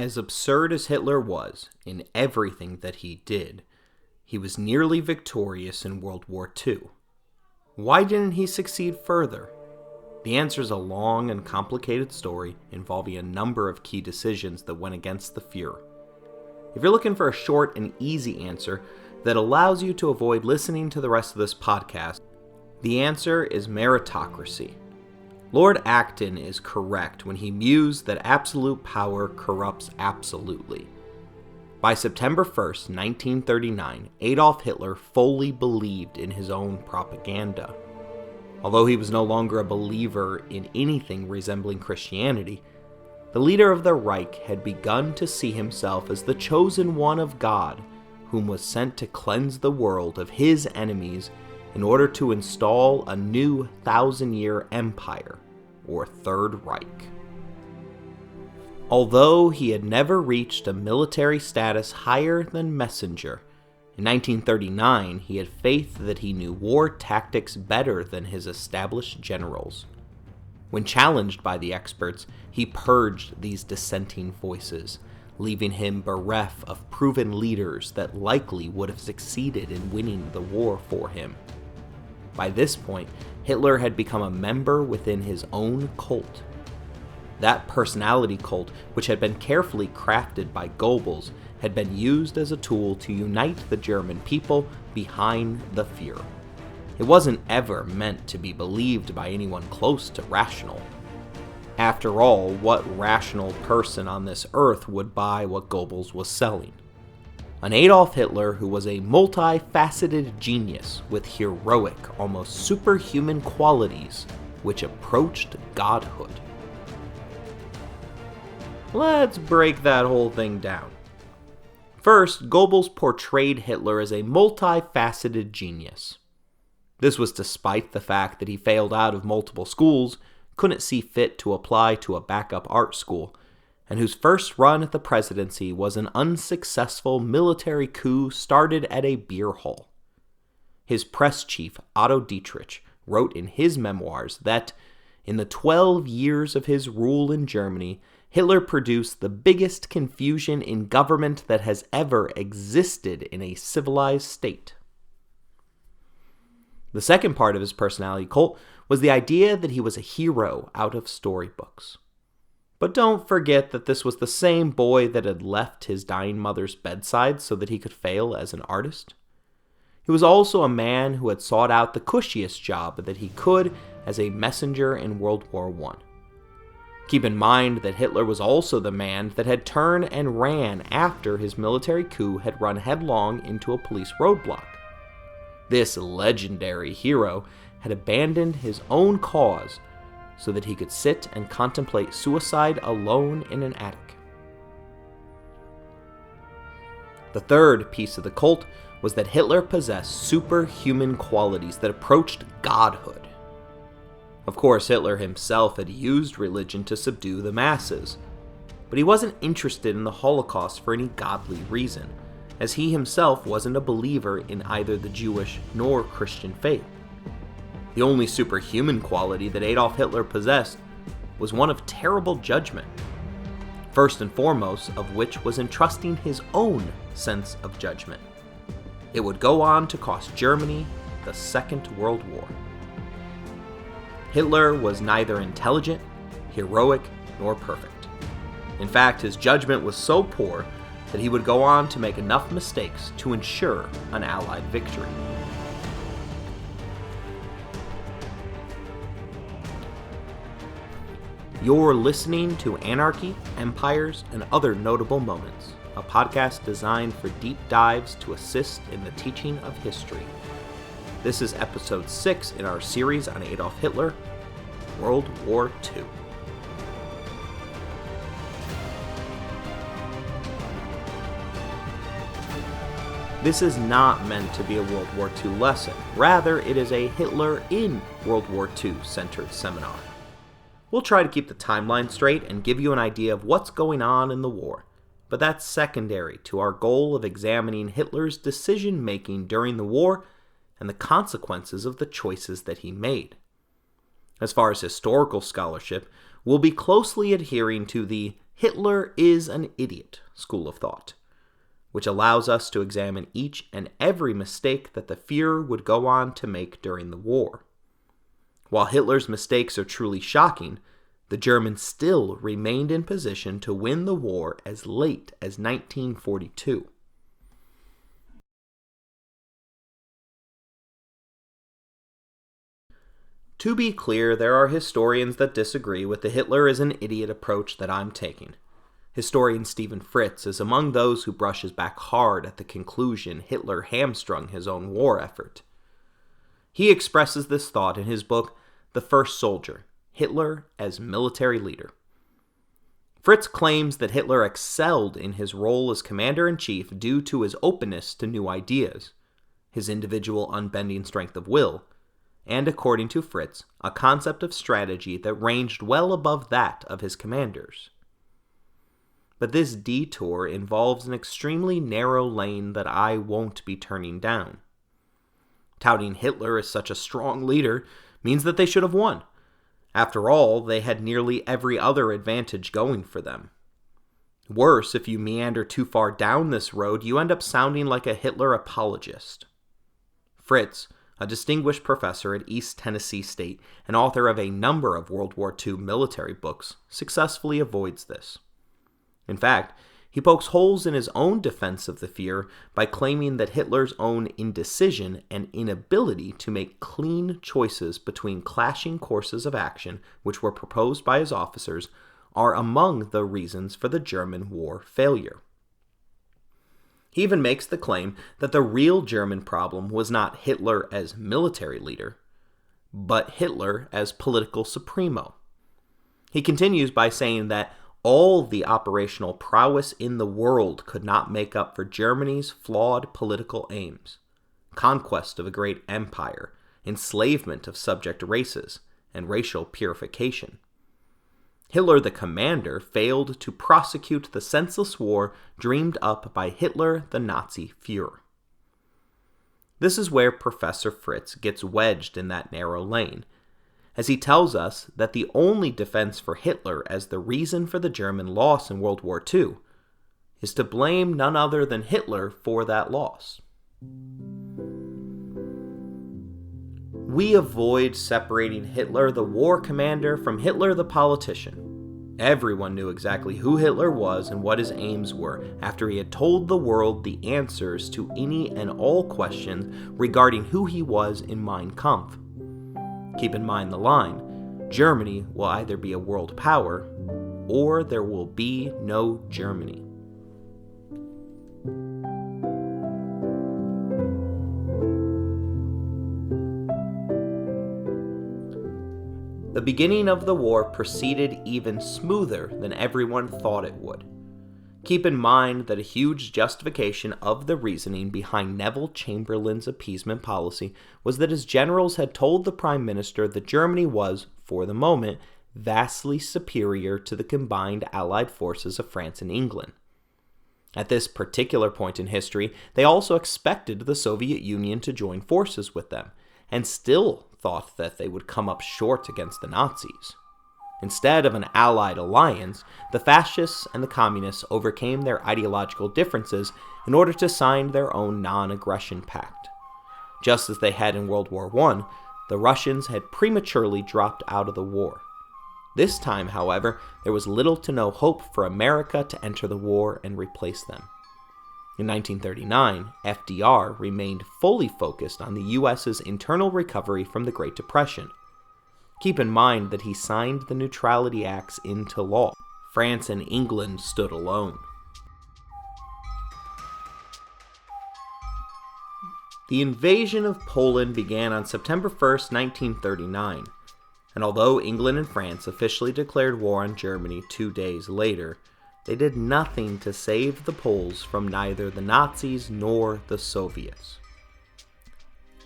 As absurd as Hitler was in everything that he did, he was nearly victorious in World War II. Why didn't he succeed further? The answer is a long and complicated story involving a number of key decisions that went against the Fuhrer. If you're looking for a short and easy answer that allows you to avoid listening to the rest of this podcast, the answer is meritocracy. Lord Acton is correct when he mused that absolute power corrupts absolutely. By September 1st, 1939, Adolf Hitler fully believed in his own propaganda. Although he was no longer a believer in anything resembling Christianity, the leader of the Reich had begun to see himself as the chosen one of God, whom was sent to cleanse the world of his enemies in order to install a new 1,000-year empire, or Third Reich. Although he had never reached a military status higher than messenger, in 1939 he had faith that he knew war tactics better than his established generals. When challenged by the experts, he purged these dissenting voices, leaving him bereft of proven leaders that likely would have succeeded in winning the war for him. By this point, Hitler had become a member within his own cult. That personality cult, which had been carefully crafted by Goebbels, had been used as a tool to unite the German people behind the Fuhrer. It wasn't ever meant to be believed by anyone close to rational. After all, what rational person on this earth would buy what Goebbels was selling? An Adolf Hitler who was a multifaceted genius with heroic, almost superhuman qualities which approached godhood. Let's break that whole thing down. First, Goebbels portrayed Hitler as a multifaceted genius. This was despite the fact that he failed out of multiple schools, couldn't see fit to apply to a backup art school, and whose first run at the presidency was an unsuccessful military coup started at a beer hall. His press chief, Otto Dietrich, wrote in his memoirs that, in the 12 years of his rule in Germany, Hitler produced the biggest confusion in government that has ever existed in a civilized state. The second part of his personality cult was the idea that he was a hero out of storybooks. But don't forget that this was the same boy that had left his dying mother's bedside so that he could fail as an artist. He was also a man who had sought out the cushiest job that he could as a messenger in World War I. Keep in mind that Hitler was also the man that had turned and ran after his military coup had run headlong into a police roadblock. This legendary hero had abandoned his own cause so that he could sit and contemplate suicide alone in an attic. The third piece of the cult was that Hitler possessed superhuman qualities that approached godhood. Of course, Hitler himself had used religion to subdue the masses, but he wasn't interested in the Holocaust for any godly reason, as he himself wasn't a believer in either the Jewish nor Christian faith. The only superhuman quality that Adolf Hitler possessed was one of terrible judgment, first and foremost of which was entrusting his own sense of judgment. It would go on to cost Germany the Second World War. Hitler was neither intelligent, heroic, nor perfect. In fact, his judgment was so poor that he would go on to make enough mistakes to ensure an Allied victory. You're listening to Anarchy, Empires, and Other Notable Moments, a podcast designed for deep dives to assist in the teaching of history. This is episode 6 in our series on Adolf Hitler, World War II. This is not meant to be a World War II lesson. Rather, it is a Hitler in World War II centered seminar. We'll try to keep the timeline straight and give you an idea of what's going on in the war, but that's secondary to our goal of examining Hitler's decision-making during the war and the consequences of the choices that he made. As far as historical scholarship, we'll be closely adhering to the Hitler is an idiot school of thought, which allows us to examine each and every mistake that the Führer would go on to make during the war. While Hitler's mistakes are truly shocking, the Germans still remained in position to win the war as late as 1942. To be clear, there are historians that disagree with the Hitler is an idiot approach that I'm taking. Historian Stephen Fritz is among those who brushes back hard at the conclusion Hitler hamstrung his own war effort. He expresses this thought in his book, The First Soldier, Hitler as Military Leader. Fritz claims that Hitler excelled in his role as commander-in-chief due to his openness to new ideas, his individual unbending strength of will, and, according to Fritz, a concept of strategy that ranged well above that of his commanders. But this detour involves an extremely narrow lane that I won't be turning down. Touting Hitler as such a strong leader means that they should have won. After all, they had nearly every other advantage going for them. Worse, if you meander too far down this road, you end up sounding like a Hitler apologist. Fritz, a distinguished professor at East Tennessee State and author of a number of World War II military books, successfully avoids this. In fact, he pokes holes in his own defense of the Führer by claiming that Hitler's own indecision and inability to make clean choices between clashing courses of action which were proposed by his officers are among the reasons for the German war failure. He even makes the claim that the real German problem was not Hitler as military leader, but Hitler as political supremo. He continues by saying that all the operational prowess in the world could not make up for Germany's flawed political aims, conquest of a great empire, enslavement of subject races, and racial purification. Hitler the commander failed to prosecute the senseless war dreamed up by Hitler the Nazi Führer. This is where Professor Fritz gets wedged in that narrow lane, as he tells us that the only defense for Hitler as the reason for the German loss in World War II is to blame none other than Hitler for that loss. We avoid separating Hitler the war commander from Hitler the politician. Everyone knew exactly who Hitler was and what his aims were after he had told the world the answers to any and all questions regarding who he was in Mein Kampf. Keep in mind the line, Germany will either be a world power or there will be no Germany. The beginning of the war proceeded even smoother than everyone thought it would. Keep in mind that a huge justification of the reasoning behind Neville Chamberlain's appeasement policy was that his generals had told the Prime Minister that Germany was, for the moment, vastly superior to the combined Allied forces of France and England. At this particular point in history, they also expected the Soviet Union to join forces with them, and still thought that they would come up short against the Nazis. Instead of an allied alliance, the fascists and the communists overcame their ideological differences in order to sign their own non-aggression pact. Just as they had in World War I, the Russians had prematurely dropped out of the war. This time, however, there was little to no hope for America to enter the war and replace them. In 1939, FDR remained fully focused on the U.S.'s internal recovery from the Great Depression. Keep in mind that he signed the Neutrality Acts into law. France and England stood alone. The invasion of Poland began on September 1st, 1939, and although England and France officially declared war on Germany 2 days later, they did nothing to save the Poles from neither the Nazis nor the Soviets.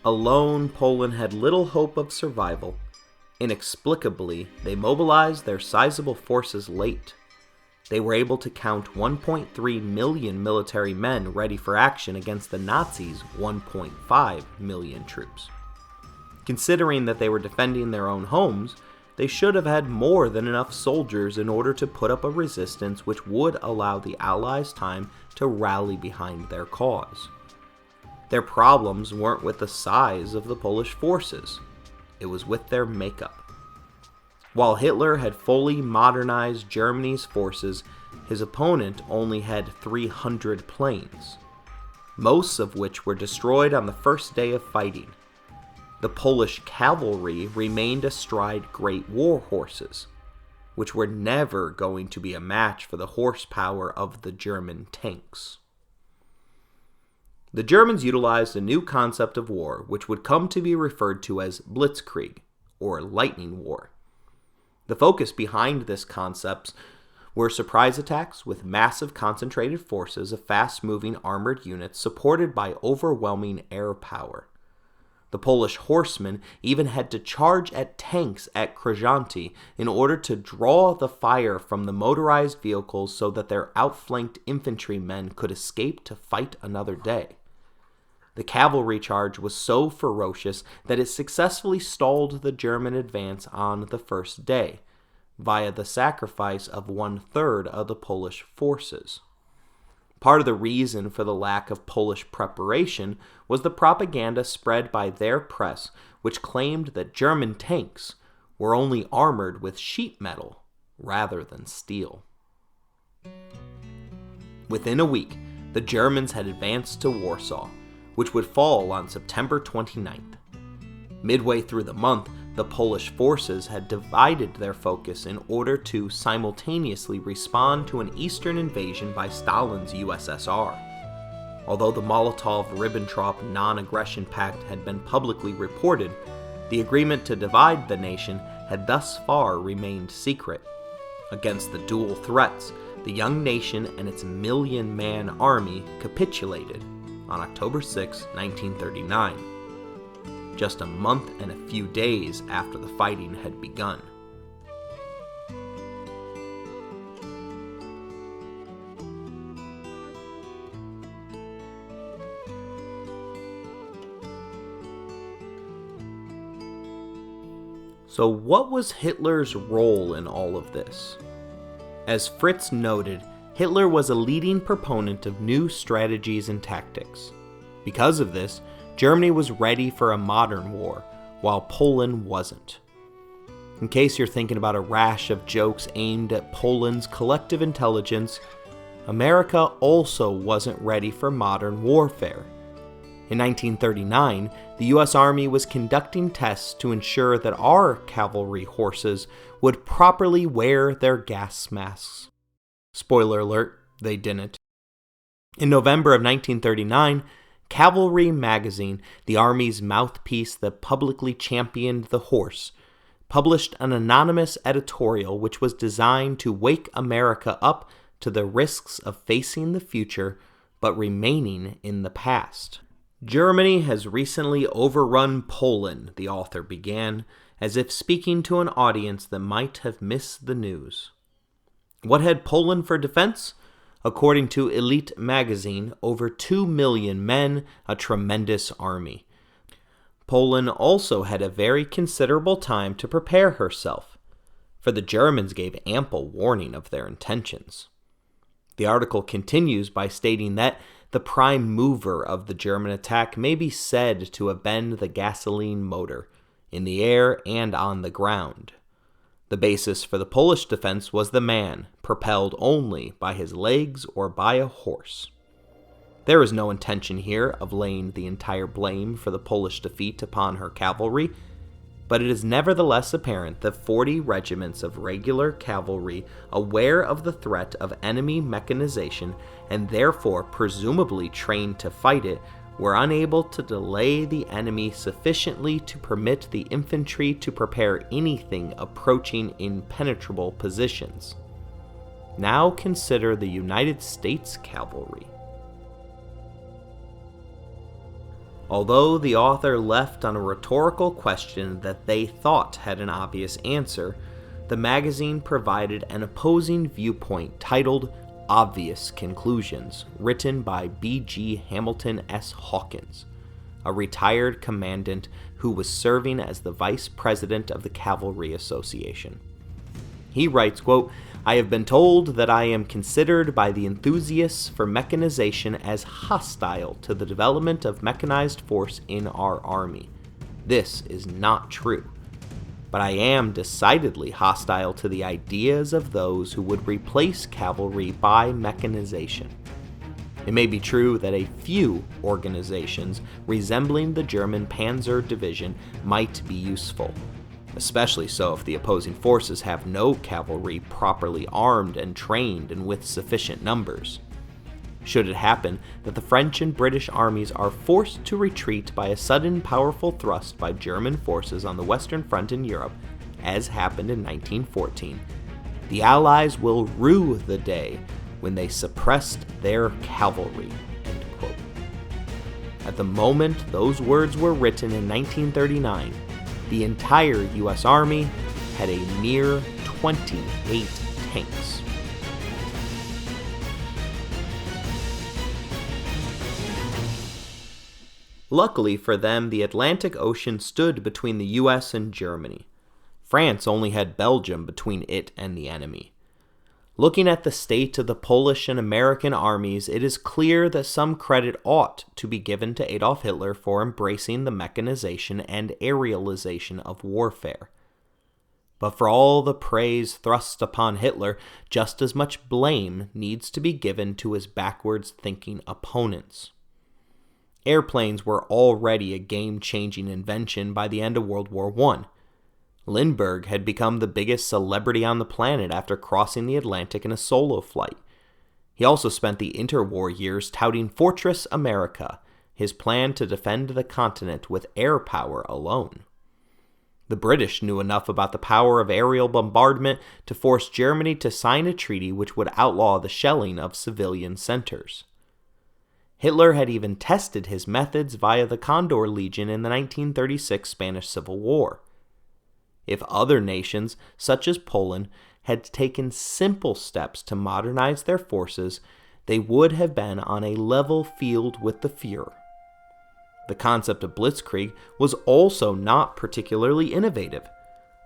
Alone, Poland had little hope of survival. Inexplicably, they mobilized their sizable forces late. They were able to count 1.3 million military men ready for action against the Nazis' 1.5 million troops. Considering that they were defending their own homes, they should have had more than enough soldiers in order to put up a resistance which would allow the Allies time to rally behind their cause. Their problems weren't with the size of the Polish forces, it was with their makeup. While Hitler had fully modernized Germany's forces, his opponent only had 300 planes, most of which were destroyed on the first day of fighting. The Polish cavalry remained astride great war horses, which were never going to be a match for the horsepower of the German tanks. The Germans utilized a new concept of war, which would come to be referred to as blitzkrieg, or lightning war. The focus behind this concept were surprise attacks with massive concentrated forces of fast-moving armored units supported by overwhelming air power. The Polish horsemen even had to charge at tanks at Krzyżanty in order to draw the fire from the motorized vehicles so that their outflanked infantrymen could escape to fight another day. The cavalry charge was so ferocious that it successfully stalled the German advance on the first day, via the sacrifice of 1/3 of the Polish forces. Part of the reason for the lack of Polish preparation was the propaganda spread by their press, which claimed that German tanks were only armored with sheet metal rather than steel. Within a week, the Germans had advanced to Warsaw, which would fall on September 29th. Midway through the month, the Polish forces had divided their focus in order to simultaneously respond to an eastern invasion by Stalin's USSR. Although the Molotov-Ribbentrop non-aggression pact had been publicly reported, the agreement to divide the nation had thus far remained secret. Against the dual threats, the young nation and its million-man army capitulated on October 6, 1939, just a month and a few days after the fighting had begun. So what was Hitler's role in all of this? As Fritz noted, Hitler was a leading proponent of new strategies and tactics. Because of this, Germany was ready for a modern war, while Poland wasn't. In case you're thinking about a rash of jokes aimed at Poland's collective intelligence, America also wasn't ready for modern warfare. In 1939, the U.S. Army was conducting tests to ensure that our cavalry horses would properly wear their gas masks. Spoiler alert, they didn't. In November of 1939, Cavalry magazine, the Army's mouthpiece that publicly championed the horse, published an anonymous editorial which was designed to wake America up to the risks of facing the future but remaining in the past. Germany has recently overrun Poland, the author began, as if speaking to an audience that might have missed the news. What had Poland for defense? According to Elite magazine, over 2 million men, a tremendous army. Poland also had a very considerable time to prepare herself, for the Germans gave ample warning of their intentions. The article continues by stating that the prime mover of the German attack may be said to have been the gasoline motor, in the air and on the ground. The basis for the Polish defense was the man, propelled only by his legs or by a horse. There is no intention here of laying the entire blame for the Polish defeat upon her cavalry, but it is nevertheless apparent that 40 regiments of regular cavalry, aware of the threat of enemy mechanization and therefore presumably trained to fight it, were unable to delay the enemy sufficiently to permit the infantry to prepare anything approaching impenetrable positions. Now consider the United States cavalry. Although the author left on a rhetorical question that they thought had an obvious answer, the magazine provided an opposing viewpoint titled Obvious Conclusions, written by B.G. Hamilton S. Hawkins, a retired commandant who was serving as the vice president of the Cavalry Association. He writes, quote, "I have been told that I am considered by the enthusiasts for mechanization as hostile to the development of mechanized force in our army. This is not true. But I am decidedly hostile to the ideas of those who would replace cavalry by mechanization. It may be true that a few organizations resembling the German Panzer Division might be useful, especially so if the opposing forces have no cavalry properly armed and trained and with sufficient numbers. Should it happen that the French and British armies are forced to retreat by a sudden powerful thrust by German forces on the Western Front in Europe, as happened in 1914, the Allies will rue the day when they suppressed their cavalry." End quote. At the moment those words were written in 1939, the entire U.S. Army had a mere 28 tanks. Luckily for them, the Atlantic Ocean stood between the US and Germany. France only had Belgium between it and the enemy. Looking at the state of the Polish and American armies, it is clear that some credit ought to be given to Adolf Hitler for embracing the mechanization and aerialization of warfare. But for all the praise thrust upon Hitler, just as much blame needs to be given to his backwards-thinking opponents. Airplanes were already a game-changing invention by the end of World War I. Lindbergh had become the biggest celebrity on the planet after crossing the Atlantic in a solo flight. He also spent the interwar years touting Fortress America, his plan to defend the continent with air power alone. The British knew enough about the power of aerial bombardment to force Germany to sign a treaty which would outlaw the shelling of civilian centers. Hitler had even tested his methods via the Condor Legion in the 1936 Spanish Civil War. If other nations, such as Poland, had taken simple steps to modernize their forces, they would have been on a level field with the Führer. The concept of blitzkrieg was also not particularly innovative.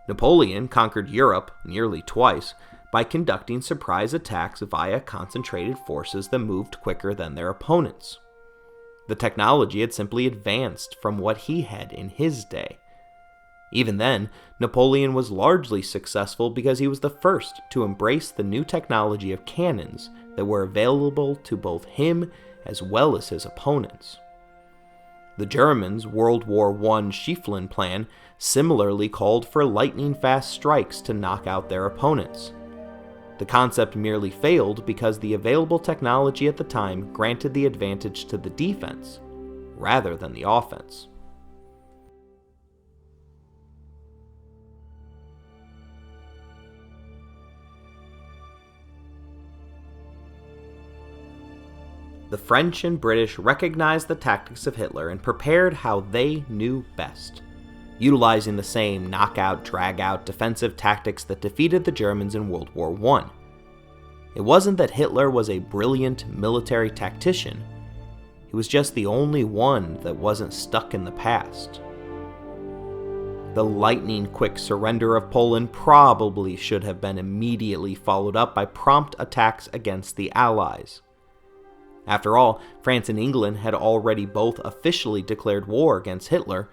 Napoleon conquered Europe nearly twice by conducting surprise attacks via concentrated forces that moved quicker than their opponents. The technology had simply advanced from what he had in his day. Even then, Napoleon was largely successful because he was the first to embrace the new technology of cannons that were available to both him as well as his opponents. The Germans' World War I Schieffelin plan similarly called for lightning-fast strikes to knock out their opponents. The concept merely failed because the available technology at the time granted the advantage to the defense, rather than the offense. The French and British recognized the tactics of Hitler and prepared how they knew best, utilizing the same knockout, drag-out defensive tactics that defeated the Germans in World War I. It wasn't that Hitler was a brilliant military tactician. He was just the only one that wasn't stuck in the past. The lightning-quick surrender of Poland probably should have been immediately followed up by prompt attacks against the Allies. After all, France and England had already both officially declared war against Hitler,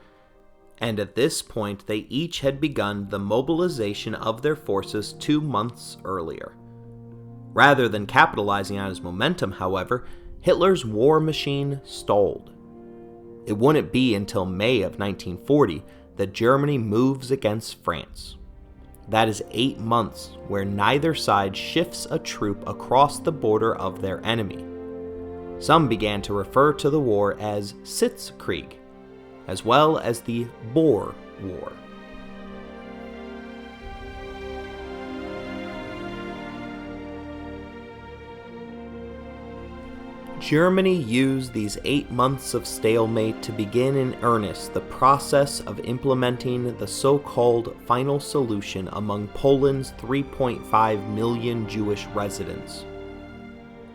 and at this point they each had begun the mobilization of their forces 2 months earlier. Rather than capitalizing on his momentum, however, Hitler's war machine stalled. It wouldn't be until May of 1940 that Germany moves against France. That is 8 months where neither side shifts a troop across the border of their enemy. Some began to refer to the war as Sitzkrieg, as well as the Boer War. Germany used these 8 months of stalemate to begin in earnest the process of implementing the so-called final solution among Poland's 3.5 million Jewish residents.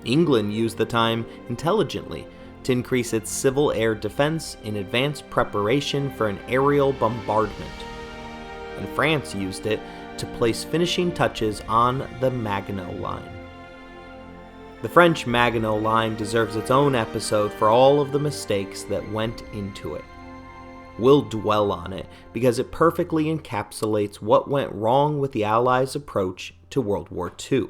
England used the time intelligently to increase its civil air defense in advance preparation for an aerial bombardment. And France used it to place finishing touches on the Maginot Line. The French Maginot Line deserves its own episode for all of the mistakes that went into it. We'll dwell on it because it perfectly encapsulates what went wrong with the Allies' approach to World War II.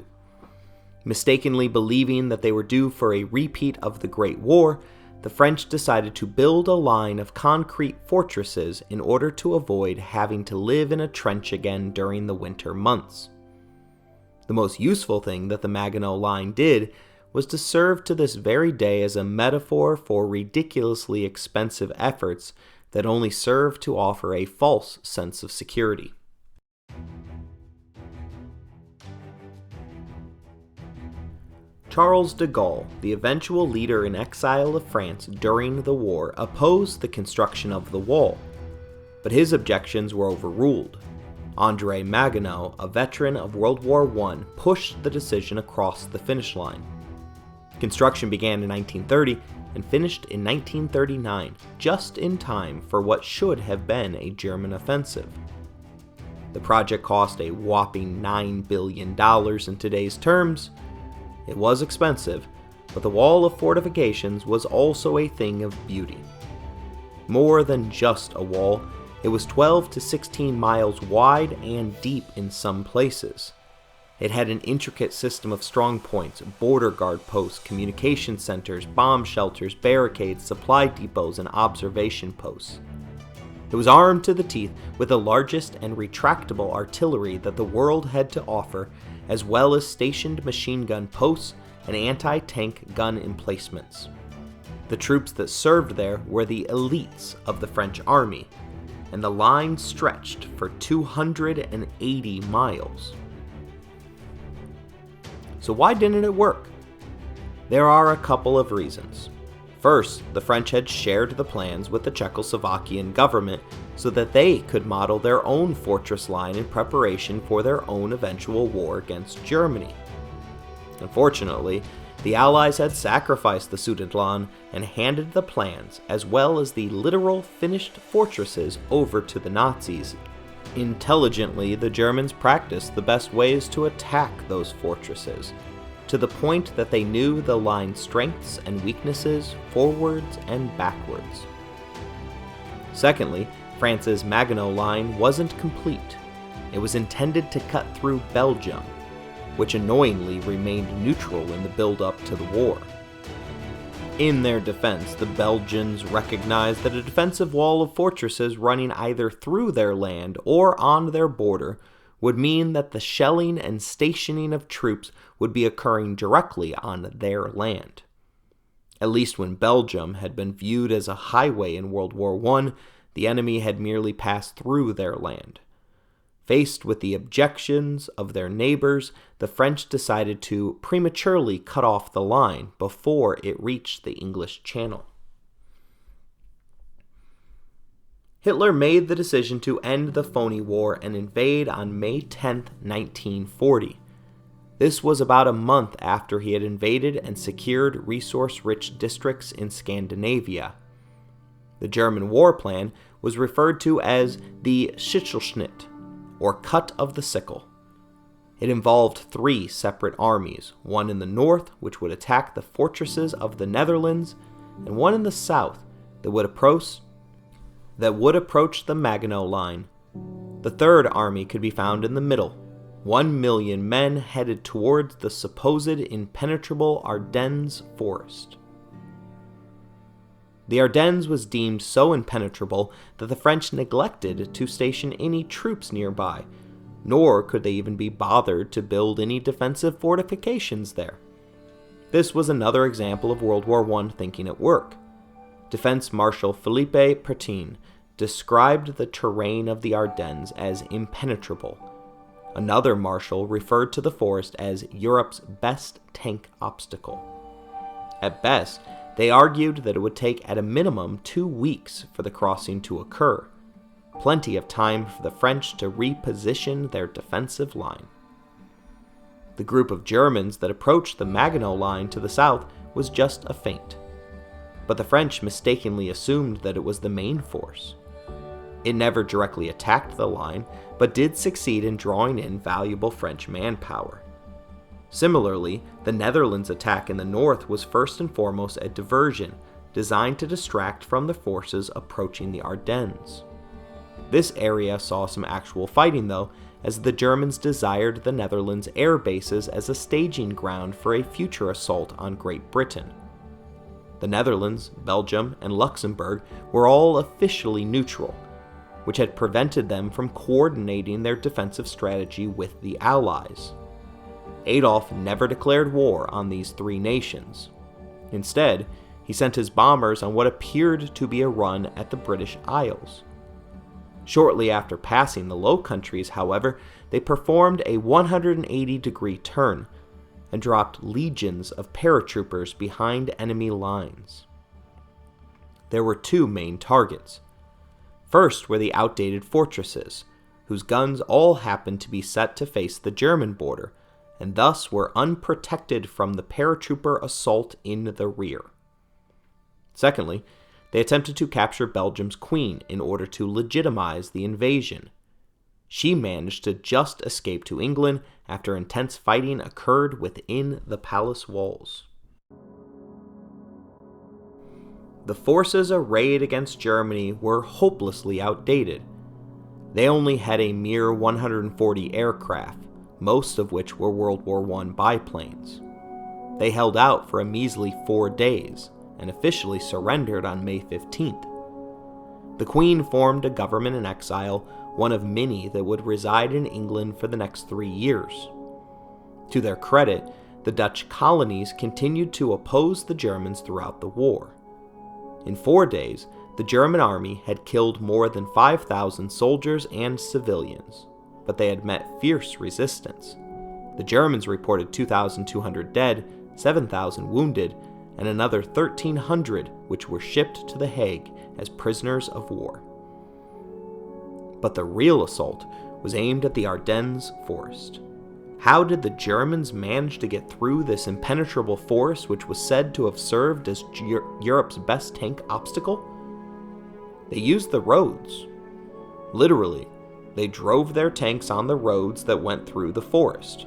Mistakenly believing that they were due for a repeat of the Great War, the French decided to build a line of concrete fortresses in order to avoid having to live in a trench again during the winter months. The most useful thing that the Maginot Line did was to serve to this very day as a metaphor for ridiculously expensive efforts that only serve to offer a false sense of security. Charles de Gaulle, the eventual leader in exile of France during the war, opposed the construction of the wall, but his objections were overruled. André Maginot, a veteran of World War I, pushed the decision across the finish line. Construction began in 1930 and finished in 1939, just in time for what should have been a German offensive. The project cost a whopping $9 billion in today's terms. It was expensive, but the wall of fortifications was also a thing of beauty. More than just a wall, it was 12 to 16 miles wide and deep in some places. It had an intricate system of strong points, border guard posts, communication centers, bomb shelters, barricades, supply depots, and observation posts. It was armed to the teeth with the largest and retractable artillery that the world had to offer, as well as stationed machine gun posts and anti-tank gun emplacements. The troops that served there were the elites of the French army, and the line stretched for 280 miles. So why didn't it work? There are a couple of reasons. First, the French had shared the plans with the Czechoslovakian government so that they could model their own fortress line in preparation for their own eventual war against Germany. Unfortunately, the Allies had sacrificed the Sudetenland and handed the plans, as well as the literal finished fortresses, over to the Nazis. Intelligently, the Germans practiced the best ways to attack those fortresses, to the point that they knew the line's strengths and weaknesses forwards and backwards. Secondly, France's Maginot Line wasn't complete. It was intended to cut through Belgium, which annoyingly remained neutral in the build-up to the war. In their defense, the Belgians recognized that a defensive wall of fortresses running either through their land or on their border would mean that the shelling and stationing of troops would be occurring directly on their land. At least when Belgium had been viewed as a highway in World War I, the enemy had merely passed through their land. Faced with the objections of their neighbors, the French decided to prematurely cut off the line before it reached the English Channel. Hitler made the decision to end the phony war and invade on May 10, 1940. This was about a month after he had invaded and secured resource-rich districts in Scandinavia. The German war plan was referred to as the Schichelschnitt, or cut of the sickle. It involved 3 separate armies, one in the north, which would attack the fortresses of the Netherlands, and one in the south that would approach the Maginot Line. The third army could be found in the middle, 1 million men headed towards the supposed impenetrable Ardennes forest. The Ardennes was deemed so impenetrable that the French neglected to station any troops nearby, nor could they even be bothered to build any defensive fortifications there. This was another example of World War I thinking at work. Defense Marshal Philippe Pétain described the terrain of the Ardennes as impenetrable. Another marshal referred to the forest as Europe's best tank obstacle. At best, they argued that it would take at a minimum 2 weeks for the crossing to occur, plenty of time for the French to reposition their defensive line. The group of Germans that approached the Maginot Line to the south was just a feint. but the French mistakenly assumed that it was the main force. It never directly attacked the line, but did succeed in drawing in valuable French manpower. Similarly, the Netherlands' attack in the north was first and foremost a diversion designed to distract from the forces approaching the Ardennes. This area saw some actual fighting though, as the Germans desired the Netherlands' air bases as a staging ground for a future assault on Great Britain. The Netherlands, Belgium, and Luxembourg were all officially neutral, which had prevented them from coordinating their defensive strategy with the Allies. Adolf never declared war on these three nations. Instead, he sent his bombers on what appeared to be a run at the British Isles. Shortly after passing the Low Countries, however, they performed a 180-degree turn and dropped legions of paratroopers behind enemy lines. There were two main targets. First were the outdated fortresses, whose guns all happened to be set to face the German border, and thus were unprotected from the paratrooper assault in the rear. Secondly, they attempted to capture Belgium's queen in order to legitimize the invasion. She managed to just escape to England after intense fighting occurred within the palace walls. The forces arrayed against Germany were hopelessly outdated. They only had a mere 140 aircraft, most of which were World War I biplanes. They held out for a measly 4 days, and officially surrendered on May 15th. The Queen formed a government in exile, one of many that would reside in England for the next 3 years. To their credit, the Dutch colonies continued to oppose the Germans throughout the war. In 4 days, the German army had killed more than 5,000 soldiers and civilians, but they had met fierce resistance. The Germans reported 2,200 dead, 7,000 wounded, and another 1,300 which were shipped to The Hague as prisoners of war. But the real assault was aimed at the Ardennes forest. How did the Germans manage to get through this impenetrable forest which was said to have served as Europe's best tank obstacle? They used the roads. Literally, they drove their tanks on the roads that went through the forest.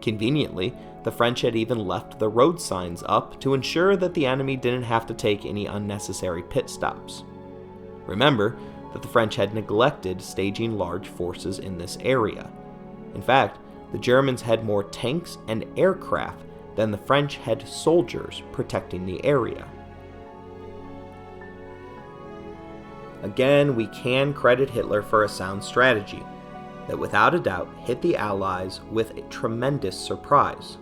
Conveniently, the French had even left the road signs up to ensure that the enemy didn't have to take any unnecessary pit stops. Remember that the French had neglected staging large forces in this area. In fact, the Germans had more tanks and aircraft than the French had soldiers protecting the area. Again, we can credit Hitler for a sound strategy that without a doubt hit the Allies with a tremendous surprise.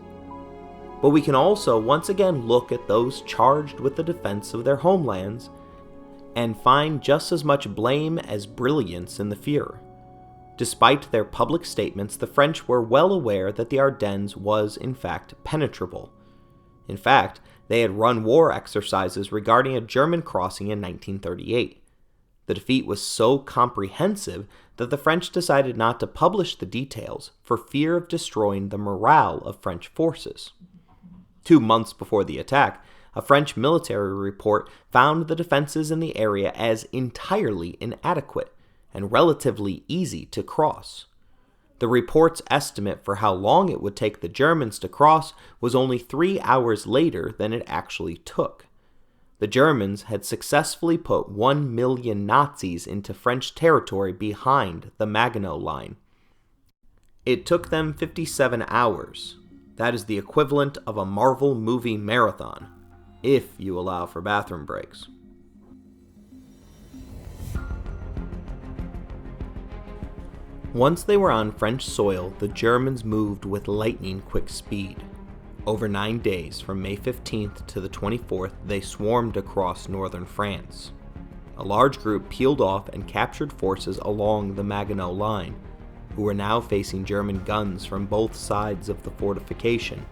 But we can also once again look at those charged with the defense of their homelands and find just as much blame as brilliance in the Führer. Despite their public statements, the French were well aware that the Ardennes was in fact penetrable. In fact, they had run war exercises regarding a German crossing in 1938. The defeat was so comprehensive that the French decided not to publish the details for fear of destroying the morale of French forces. 2 months before the attack, a French military report found the defenses in the area as entirely inadequate and relatively easy to cross. The report's estimate for how long it would take the Germans to cross was only 3 hours later than it actually took. The Germans had successfully put 1 million Nazis into French territory behind the Maginot Line. It took them 57 hours. That is the equivalent of a Marvel movie marathon, if you allow for bathroom breaks. Once they were on French soil, the Germans moved with lightning-quick speed. Over 9 days, from May 15th to the 24th, they swarmed across northern France. A large group peeled off and captured forces along the Maginot Line, who were now facing German guns from both sides of the fortification.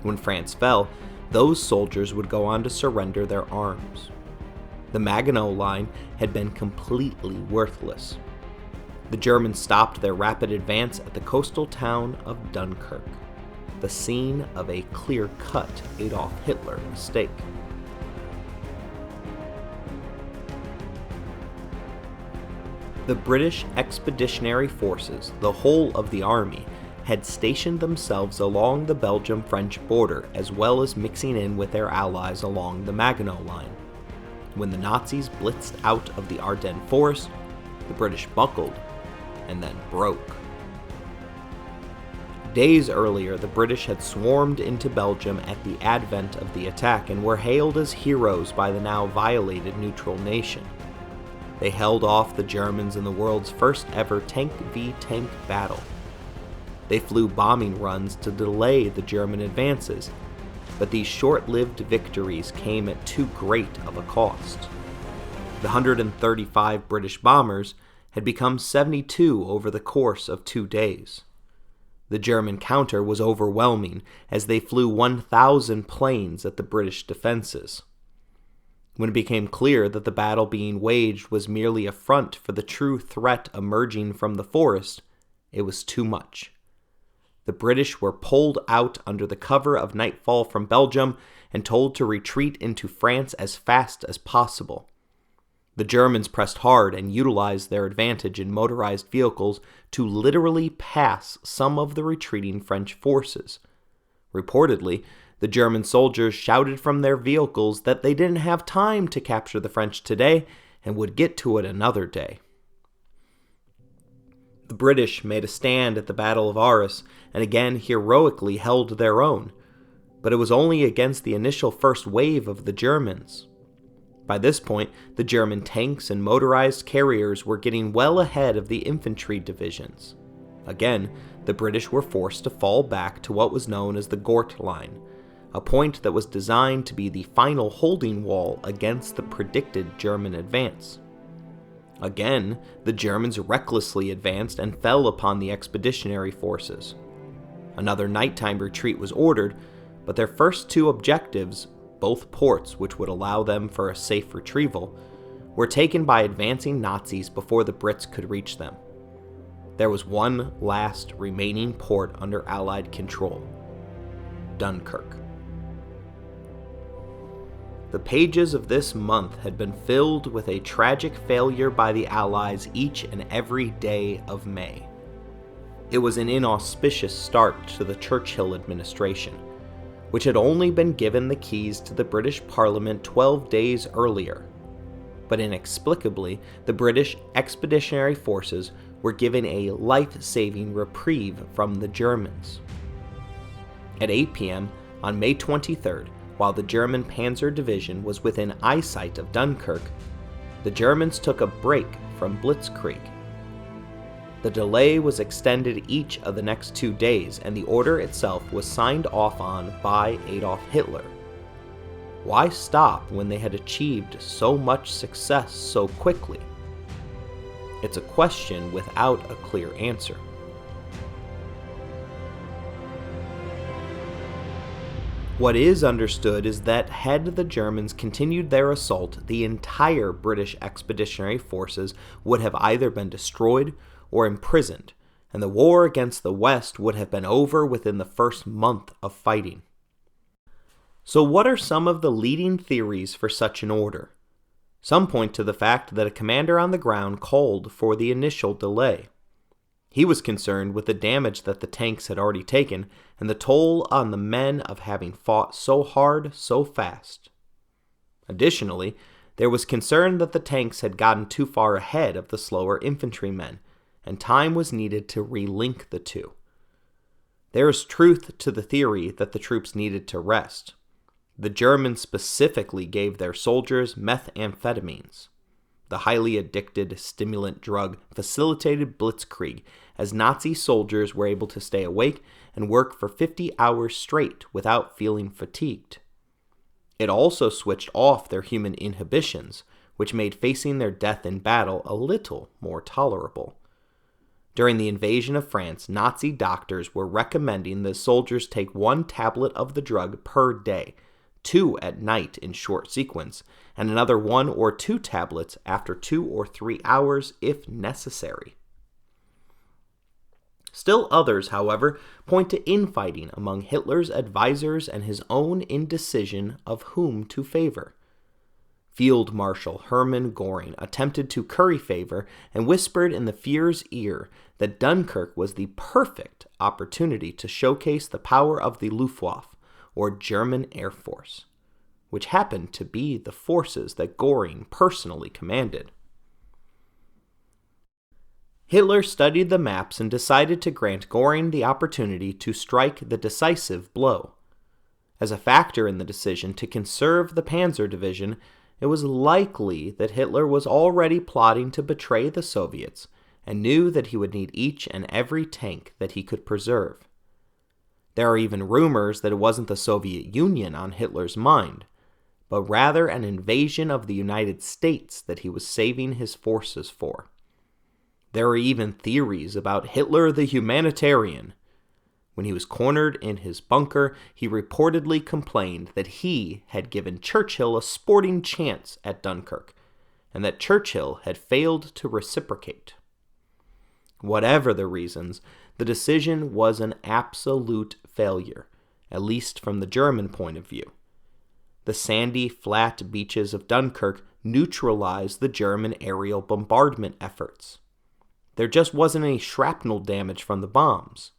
When France fell, those soldiers would go on to surrender their arms. The Maginot Line had been completely worthless. The Germans stopped their rapid advance at the coastal town of Dunkirk, the scene of a clear-cut Adolf Hitler mistake. The British Expeditionary Forces, the whole of the army, had stationed themselves along the Belgium-French border as well as mixing in with their allies along the Maginot Line. When the Nazis blitzed out of the Ardennes forest, the British buckled and then broke. Days earlier, the British had swarmed into Belgium at the advent of the attack and were hailed as heroes by the now violated neutral nation. They held off the Germans in the world's first ever tank v tank battle. They flew bombing runs to delay the German advances, but these short-lived victories came at too great of a cost. The 135 British bombers had become 72 over the course of 2 days. The German counter was overwhelming as they flew 1,000 planes at the British defenses. When it became clear that the battle being waged was merely a front for the true threat emerging from the forest, it was too much. The British were pulled out under the cover of nightfall from Belgium and told to retreat into France as fast as possible. The Germans pressed hard and utilized their advantage in motorized vehicles to literally pass some of the retreating French forces. Reportedly, the German soldiers shouted from their vehicles that they didn't have time to capture the French today and would get to it another day. The British made a stand at the Battle of Arras and again heroically held their own, but it was only against the initial first wave of the Germans. By this point, the German tanks and motorized carriers were getting well ahead of the infantry divisions. Again, the British were forced to fall back to what was known as the Gort Line, a point that was designed to be the final holding wall against the predicted German advance. Again, the Germans recklessly advanced and fell upon the expeditionary forces. Another nighttime retreat was ordered, but their first 2 objectives, both ports which would allow them for a safe retrieval, were taken by advancing Nazis before the Brits could reach them. There was one last remaining port under Allied control: Dunkirk. The pages of this month had been filled with a tragic failure by the Allies each and every day of May. It was an inauspicious start to the Churchill administration, which had only been given the keys to the British Parliament 12 days earlier. But inexplicably, the British Expeditionary Forces were given a life-saving reprieve from the Germans. At 8 p.m. on May 23rd, while the German Panzer Division was within eyesight of Dunkirk, the Germans took a break from Blitzkrieg. The delay was extended each of the next 2 days, and the order itself was signed off on by Adolf Hitler. Why stop when they had achieved so much success so quickly? It's a question without a clear answer. What is understood is that had the Germans continued their assault, the entire British Expeditionary Forces would have either been destroyed or imprisoned, and the war against the West would have been over within the first month of fighting. So what are some of the leading theories for such an order? Some point to the fact that a commander on the ground called for the initial delay. He was concerned with the damage that the tanks had already taken and the toll on the men of having fought so hard so fast. Additionally, there was concern that the tanks had gotten too far ahead of the slower infantrymen, and time was needed to relink the two. There is truth to the theory that the troops needed to rest. The Germans specifically gave their soldiers methamphetamines. The highly addicted stimulant drug facilitated blitzkrieg, as Nazi soldiers were able to stay awake and work for 50 hours straight without feeling fatigued. It also switched off their human inhibitions, which made facing their death in battle a little more tolerable. During the invasion of France, Nazi doctors were recommending that soldiers take 1 tablet of the drug per day, 2 at night in short sequence, and another 1 or 2 tablets after 2 or 3 hours if necessary. Still others, however, point to infighting among Hitler's advisors and his own indecision of whom to favor. Field Marshal Hermann Göring attempted to curry favor and whispered in the Führer's ear that Dunkirk was the perfect opportunity to showcase the power of the Luftwaffe, or German Air Force, which happened to be the forces that Göring personally commanded. Hitler studied the maps and decided to grant Göring the opportunity to strike the decisive blow. As a factor in the decision to conserve the Panzer Division, it was likely that Hitler was already plotting to betray the Soviets and knew that he would need each and every tank that he could preserve. There are even rumors that it wasn't the Soviet Union on Hitler's mind, but rather an invasion of the United States that he was saving his forces for. There are even theories about Hitler the humanitarian. When he was cornered in his bunker, he reportedly complained that he had given Churchill a sporting chance at Dunkirk, and that Churchill had failed to reciprocate. Whatever the reasons, the decision was an absolute failure, at least from the German point of view. The sandy, flat beaches of Dunkirk neutralized the German aerial bombardment efforts. There just wasn't any shrapnel damage from the bombs,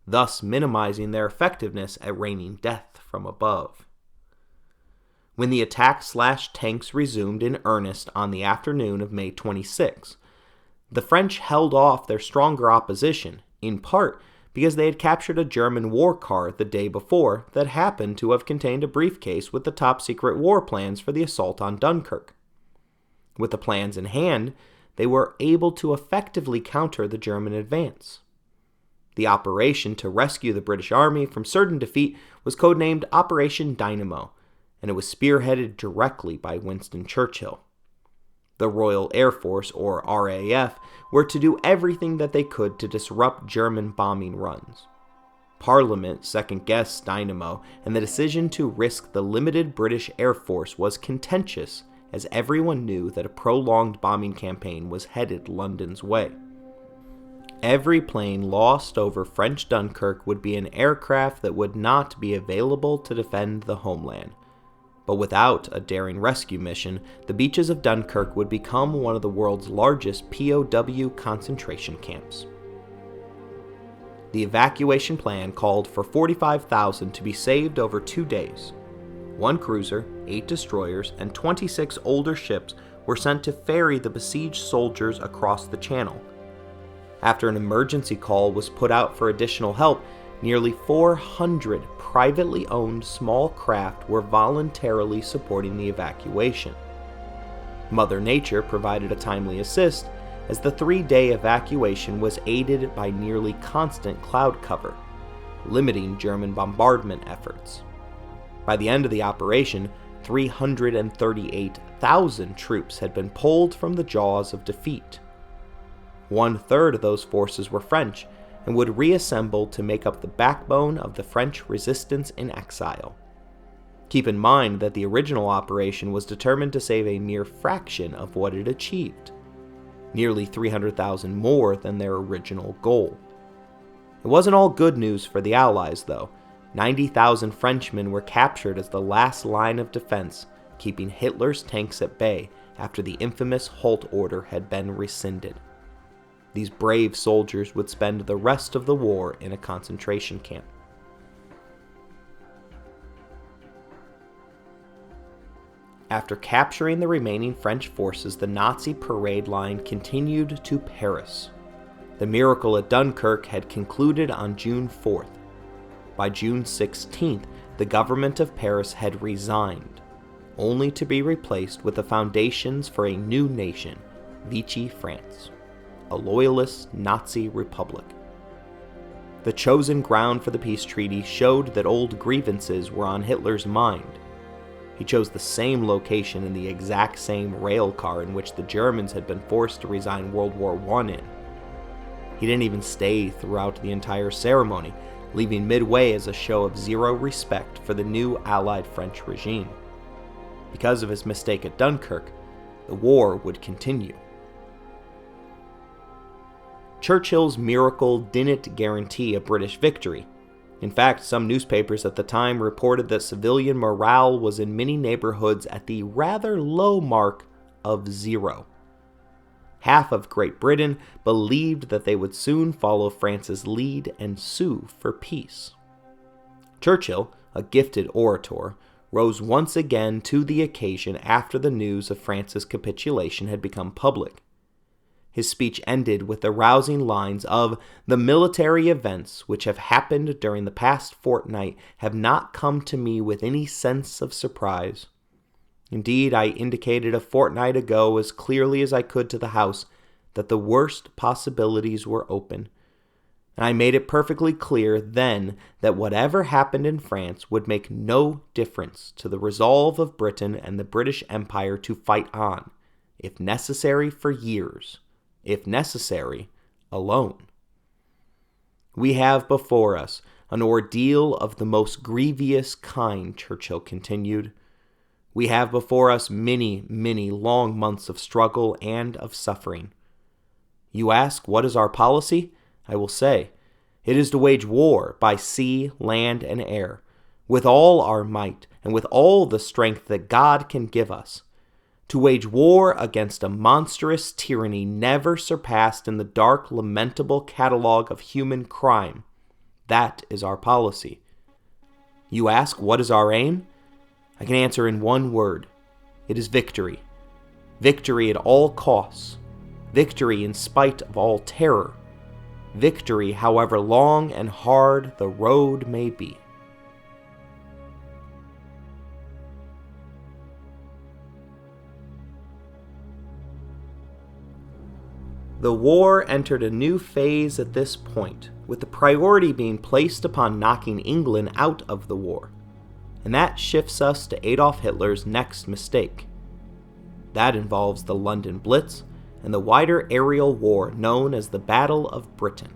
thus minimizing their effectiveness at raining death from above. When the attack/tanks resumed in earnest on the afternoon of May 26, the French held off their stronger opposition, in part because they had captured a German war car the day before that happened to have contained a briefcase with the top-secret war plans for the assault on Dunkirk. With the plans in hand, they were able to effectively counter the German advance. The operation to rescue the British Army from certain defeat was codenamed Operation Dynamo, and it was spearheaded directly by Winston Churchill. The Royal Air Force, or RAF, were to do everything that they could to disrupt German bombing runs. Parliament second-guessed Dynamo, and the decision to risk the limited British Air Force was contentious, as everyone knew that a prolonged bombing campaign was headed London's way. Every plane lost over French Dunkirk would be an aircraft that would not be available to defend the homeland. But without a daring rescue mission, the beaches of Dunkirk would become one of the world's largest POW concentration camps. The evacuation plan called for 45,000 to be saved over 2 days. 1 cruiser, 8 destroyers, and 26 older ships were sent to ferry the besieged soldiers across the channel. After an emergency call was put out for additional help, nearly 400 privately owned small craft were voluntarily supporting the evacuation. Mother Nature provided a timely assist, as the 3-day evacuation was aided by nearly constant cloud cover, limiting German bombardment efforts. By the end of the operation, 338,000 troops had been pulled from the jaws of defeat. 1/3 of those forces were French, and would reassemble to make up the backbone of the French resistance in exile. Keep in mind that the original operation was determined to save a mere fraction of what it achieved, nearly 300,000 more than their original goal. It wasn't all good news for the Allies, though. 90,000 Frenchmen were captured as the last line of defense, keeping Hitler's tanks at bay after the infamous halt order had been rescinded. These brave soldiers would spend the rest of the war in a concentration camp. After capturing the remaining French forces, the Nazi parade line continued to Paris. The miracle at Dunkirk had concluded on June 4th. By June 16th, the government of Paris had resigned, only to be replaced with the foundations for a new nation, Vichy France, a loyalist Nazi republic. The chosen ground for the peace treaty showed that old grievances were on Hitler's mind. He chose the same location in the exact same rail car in which the Germans had been forced to resign World War I in. He didn't even stay throughout the entire ceremony, leaving midway as a show of zero respect for the new Allied French regime. Because of his mistake at Dunkirk, the war would continue. Churchill's miracle didn't guarantee a British victory. In fact, some newspapers at the time reported that civilian morale was in many neighborhoods at the rather low mark of 0. Half of Great Britain believed that they would soon follow France's lead and sue for peace. Churchill, a gifted orator, rose once again to the occasion after the news of France's capitulation had become public. His speech ended with the rousing lines of, "The military events which have happened during the past fortnight have not come to me with any sense of surprise. Indeed, I indicated a fortnight ago as clearly as I could to the House that the worst possibilities were open. And I made it perfectly clear then that whatever happened in France would make no difference to the resolve of Britain and the British Empire to fight on, if necessary for years, if necessary, alone. We have before us an ordeal of the most grievous kind," Churchill continued. "We have before us many, many long months of struggle and of suffering. You ask, what is our policy? I will say, it is to wage war by sea, land, and air, with all our might and with all the strength that God can give us. To wage war against a monstrous tyranny never surpassed in the dark, lamentable catalogue of human crime. That is our policy. You ask, what is our aim? I can answer in one word. It is victory. Victory at all costs. Victory in spite of all terror. Victory, however long and hard the road may be." The war entered a new phase at this point, with the priority being placed upon knocking England out of the war. And that shifts us to Adolf Hitler's next mistake. That involves the London Blitz and the wider aerial war known as the Battle of Britain.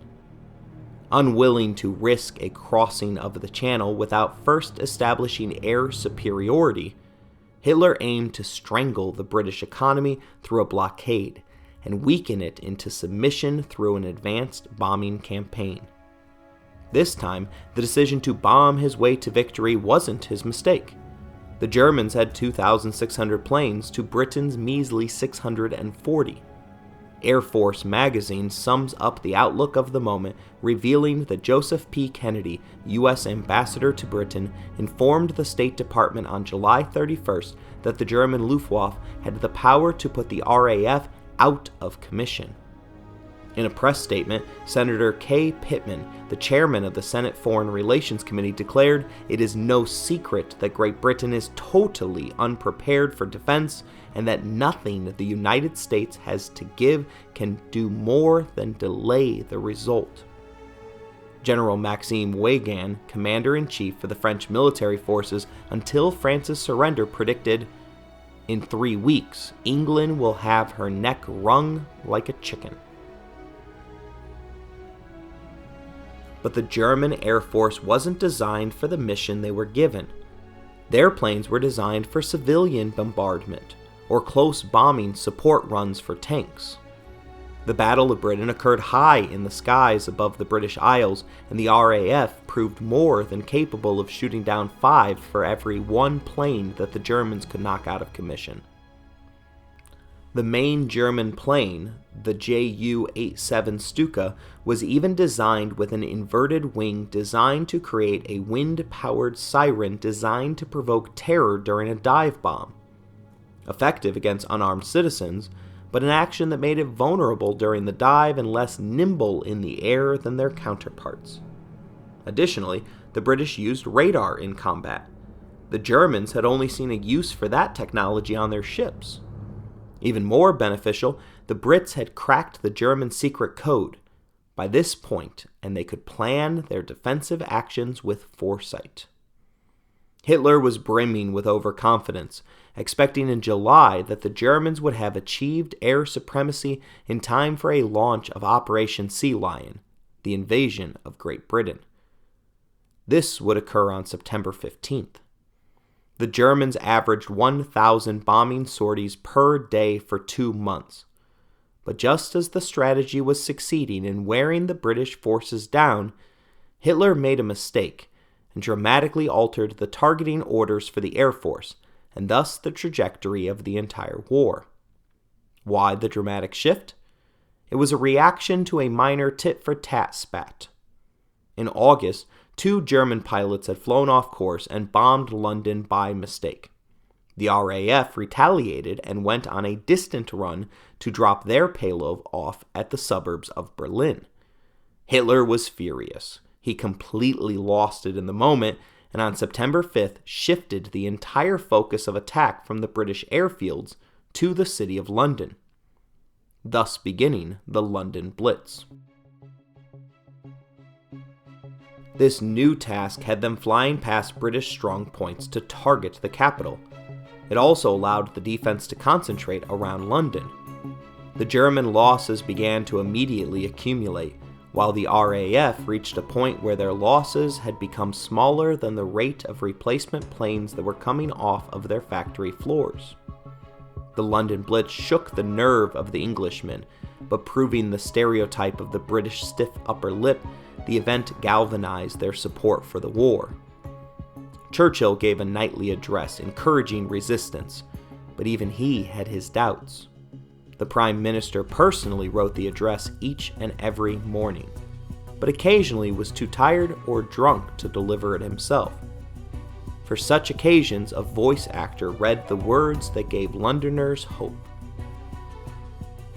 Unwilling to risk a crossing of the Channel without first establishing air superiority, Hitler aimed to strangle the British economy through a blockade and weaken it into submission through an advanced bombing campaign. This time, the decision to bomb his way to victory wasn't his mistake. The Germans had 2,600 planes to Britain's measly 640. Air Force magazine sums up the outlook of the moment, revealing that Joseph P. Kennedy, U.S. Ambassador to Britain, informed the State Department on July 31st that the German Luftwaffe had the power to put the RAF out of commission. In a press statement, Senator K. Pittman, the chairman of the Senate Foreign Relations Committee, declared, "It is no secret that Great Britain is totally unprepared for defense and that nothing the United States has to give can do more than delay the result." General Maxime Weygand, commander-in-chief for the French military forces until France's surrender, predicted, "In 3 weeks, England will have her neck wrung like a chicken." But the German Air Force wasn't designed for the mission they were given. Their planes were designed for civilian bombardment, or close bombing support runs for tanks. The Battle of Britain occurred high in the skies above the British Isles, and the RAF proved more than capable of shooting down 5 for every 1 plane that the Germans could knock out of commission. The main German plane, the Ju-87 Stuka, was even designed with an inverted wing designed to create a wind-powered siren designed to provoke terror during a dive bomb. Effective against unarmed citizens, but an action that made it vulnerable during the dive and less nimble in the air than their counterparts. Additionally, the British used radar in combat. The Germans had only seen a use for that technology on their ships. Even more beneficial, the Brits had cracked the German secret code by this point, and they could plan their defensive actions with foresight. Hitler was brimming with overconfidence, expecting in July that the Germans would have achieved air supremacy in time for a launch of Operation Sea Lion, the invasion of Great Britain. This would occur on September 15th. The Germans averaged 1,000 bombing sorties per day for 2 months. But just as the strategy was succeeding in wearing the British forces down, Hitler made a mistake and dramatically altered the targeting orders for the Air Force, and thus the trajectory of the entire war. Why the dramatic shift? It was a reaction to a minor tit-for-tat spat. In August, 2 German pilots had flown off course and bombed London by mistake. The RAF retaliated and went on a distant run to drop their payload off at the suburbs of Berlin. Hitler was furious. He completely lost it in the moment, and on September 5th shifted the entire focus of attack from the British airfields to the city of London, thus beginning the London Blitz. This new task had them flying past British strong points to target the capital. It also allowed the defense to concentrate around London. The German losses began to immediately accumulate, while the RAF reached a point where their losses had become smaller than the rate of replacement planes that were coming off of their factory floors. The London Blitz shook the nerve of the Englishmen, but proving the stereotype of the British stiff upper lip, the event galvanized their support for the war. Churchill gave a nightly address encouraging resistance, but even he had his doubts. The Prime Minister personally wrote the address each and every morning, but occasionally was too tired or drunk to deliver it himself. For such occasions, a voice actor read the words that gave Londoners hope.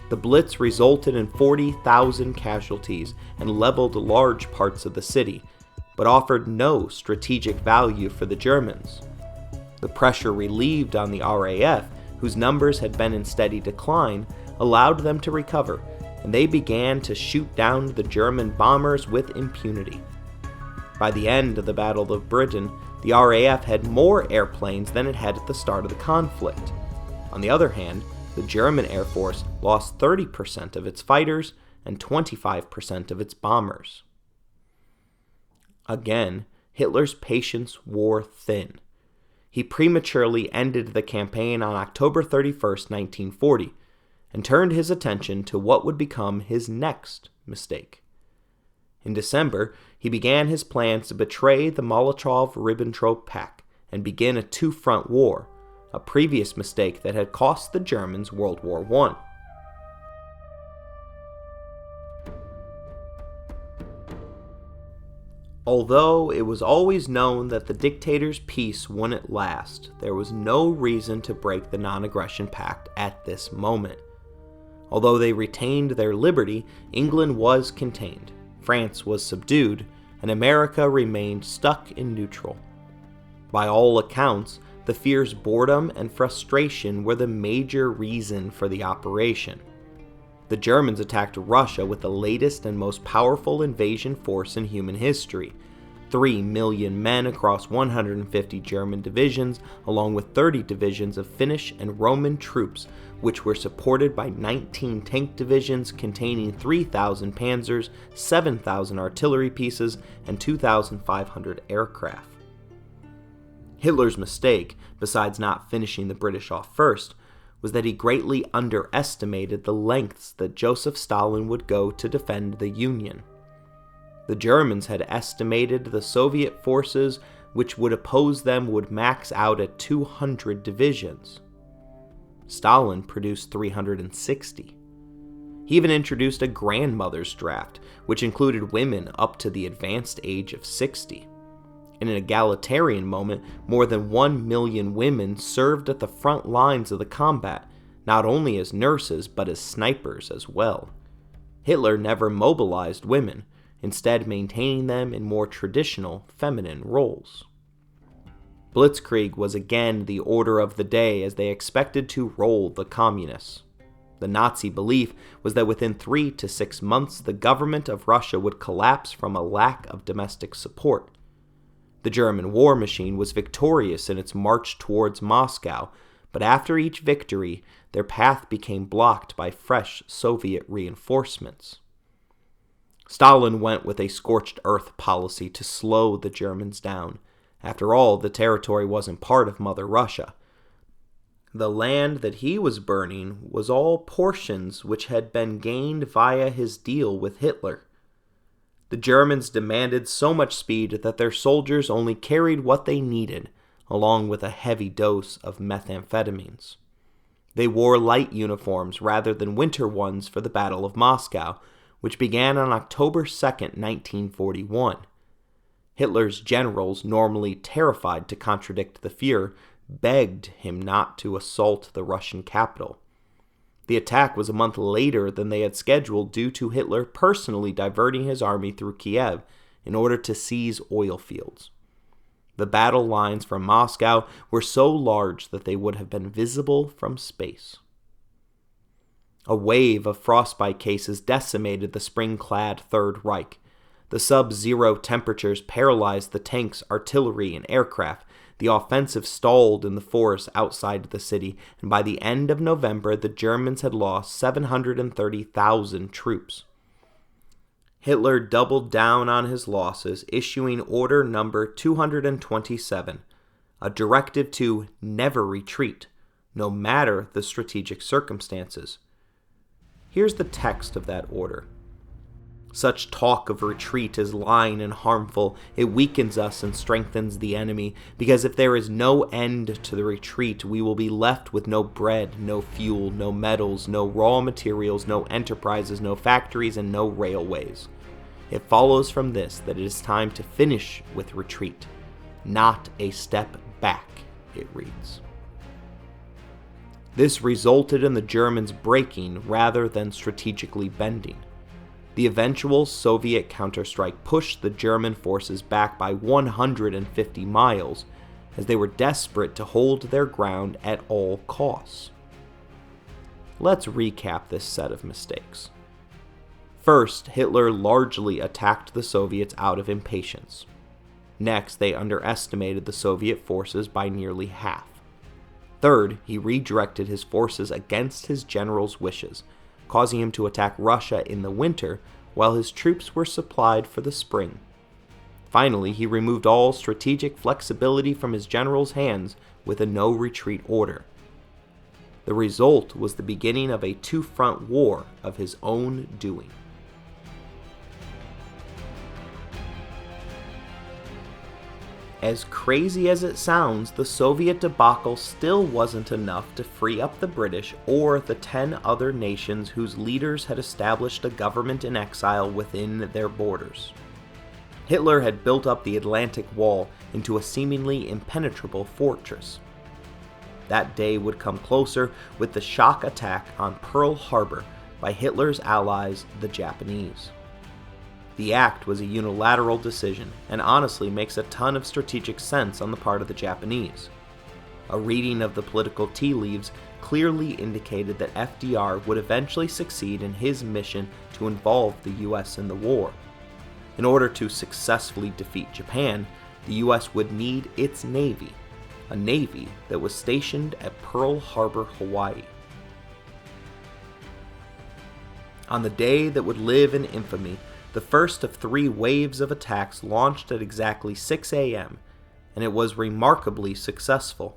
The Blitz resulted in 40,000 casualties and leveled large parts of the city, but offered no strategic value for the Germans. The pressure relieved on the RAF, whose numbers had been in steady decline, allowed them to recover, and they began to shoot down the German bombers with impunity. By the end of the Battle of Britain, the RAF had more airplanes than it had at the start of the conflict. On the other hand, the German Air Force lost 30% of its fighters and 25% of its bombers. Again, Hitler's patience wore thin. He prematurely ended the campaign on October 31st, 1940, and turned his attention to what would become his next mistake. In December, he began his plans to betray the Molotov-Ribbentrop Pact and begin a two-front war, a previous mistake that had cost the Germans World War I. Although it was always known that the dictator's peace wouldn't last, there was no reason to break the non-aggression pact at this moment. Although they retained their liberty, England was contained, France was subdued, and America remained stuck in neutral. By all accounts, the fierce boredom and frustration were the major reason for the operation. The Germans attacked Russia with the latest and most powerful invasion force in human history. 3 million men across 150 German divisions, along with 30 divisions of Finnish and Roman troops, which were supported by 19 tank divisions containing 3,000 panzers, 7,000 artillery pieces, and 2,500 aircraft. Hitler's mistake, besides not finishing the British off first, was that he greatly underestimated the lengths that Joseph Stalin would go to defend the Union. The Germans had estimated the Soviet forces which would oppose them would max out at 200 divisions. Stalin produced 360. He even introduced a grandmother's draft, which included women up to the advanced age of 60. In an egalitarian moment, more than 1 million women served at the front lines of the combat, not only as nurses but as snipers as well. Hitler never mobilized women, instead maintaining them in more traditional feminine roles. Blitzkrieg was again the order of the day as they expected to roll the communists. The Nazi belief was that within 3 to 6 months the government of Russia would collapse from a lack of domestic support. The German war machine was victorious in its march towards Moscow, but after each victory, their path became blocked by fresh Soviet reinforcements. Stalin went with a scorched earth policy to slow the Germans down. After all, the territory wasn't part of Mother Russia. The land that he was burning was all portions which had been gained via his deal with Hitler. The Germans demanded so much speed that their soldiers only carried what they needed, along with a heavy dose of methamphetamines. They wore light uniforms rather than winter ones for the Battle of Moscow, which began on October 2nd, 1941. Hitler's generals, normally terrified to contradict the Fuhrer, begged him not to assault the Russian capital. The attack was a month later than they had scheduled due to Hitler personally diverting his army through Kiev in order to seize oil fields. The battle lines from Moscow were so large that they would have been visible from space. A wave of frostbite cases decimated the spring-clad Third Reich. The sub-zero temperatures paralyzed the tanks, artillery, and aircraft. The offensive stalled in the forests outside the city, and by the end of November, the Germans had lost 730,000 troops. Hitler doubled down on his losses, issuing Order Number 227, a directive to never retreat, no matter the strategic circumstances. Here's the text of that order. Such talk of retreat is lying and harmful. It weakens us and strengthens the enemy, because if there is no end to the retreat, we will be left with no bread, no fuel, no metals, no raw materials, no enterprises, no factories, and no railways. It follows from this that it is time to finish with retreat, not a step back, it reads. This resulted in the Germans breaking rather than strategically bending. The eventual Soviet counterstrike pushed the German forces back by 150 miles, as they were desperate to hold their ground at all costs. Let's recap this set of mistakes. First, Hitler largely attacked the Soviets out of impatience. Next, they underestimated the Soviet forces by nearly half. Third, he redirected his forces against his general's wishes, causing him to attack Russia in the winter while his troops were supplied for the spring. Finally, he removed all strategic flexibility from his general's hands with a no-retreat order. The result was the beginning of a two-front war of his own doing. As crazy as it sounds, the Soviet debacle still wasn't enough to free up the British or the 10 other nations whose leaders had established a government in exile within their borders. Hitler had built up the Atlantic Wall into a seemingly impenetrable fortress. That day would come closer with the shock attack on Pearl Harbor by Hitler's allies, the Japanese. The act was a unilateral decision, and honestly makes a ton of strategic sense on the part of the Japanese. A reading of the political tea leaves clearly indicated that FDR would eventually succeed in his mission to involve the US in the war. In order to successfully defeat Japan, the US would need its navy, a navy that was stationed at Pearl Harbor, Hawaii. On the day that would live in infamy, the first of 3 waves of attacks launched at exactly 6 a.m., and it was remarkably successful.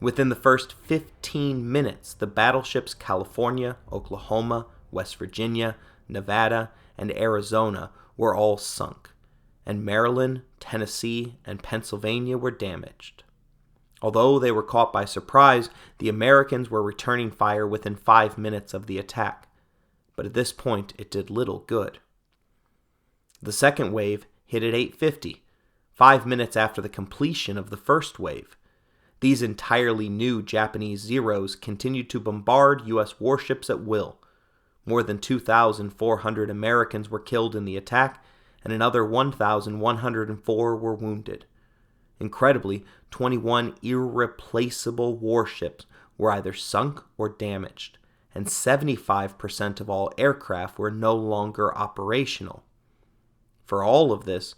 Within the first 15 minutes, the battleships California, Oklahoma, West Virginia, Nevada, and Arizona were all sunk, and Maryland, Tennessee, and Pennsylvania were damaged. Although they were caught by surprise, the Americans were returning fire within 5 minutes of the attack, but at this point it did little good. The second wave hit at 8:50, 5 minutes after the completion of the first wave. These entirely new Japanese Zeros continued to bombard U.S. warships at will. More than 2,400 Americans were killed in the attack, and another 1,104 were wounded. Incredibly, 21 irreplaceable warships were either sunk or damaged, and 75% of all aircraft were no longer operational. For all of this,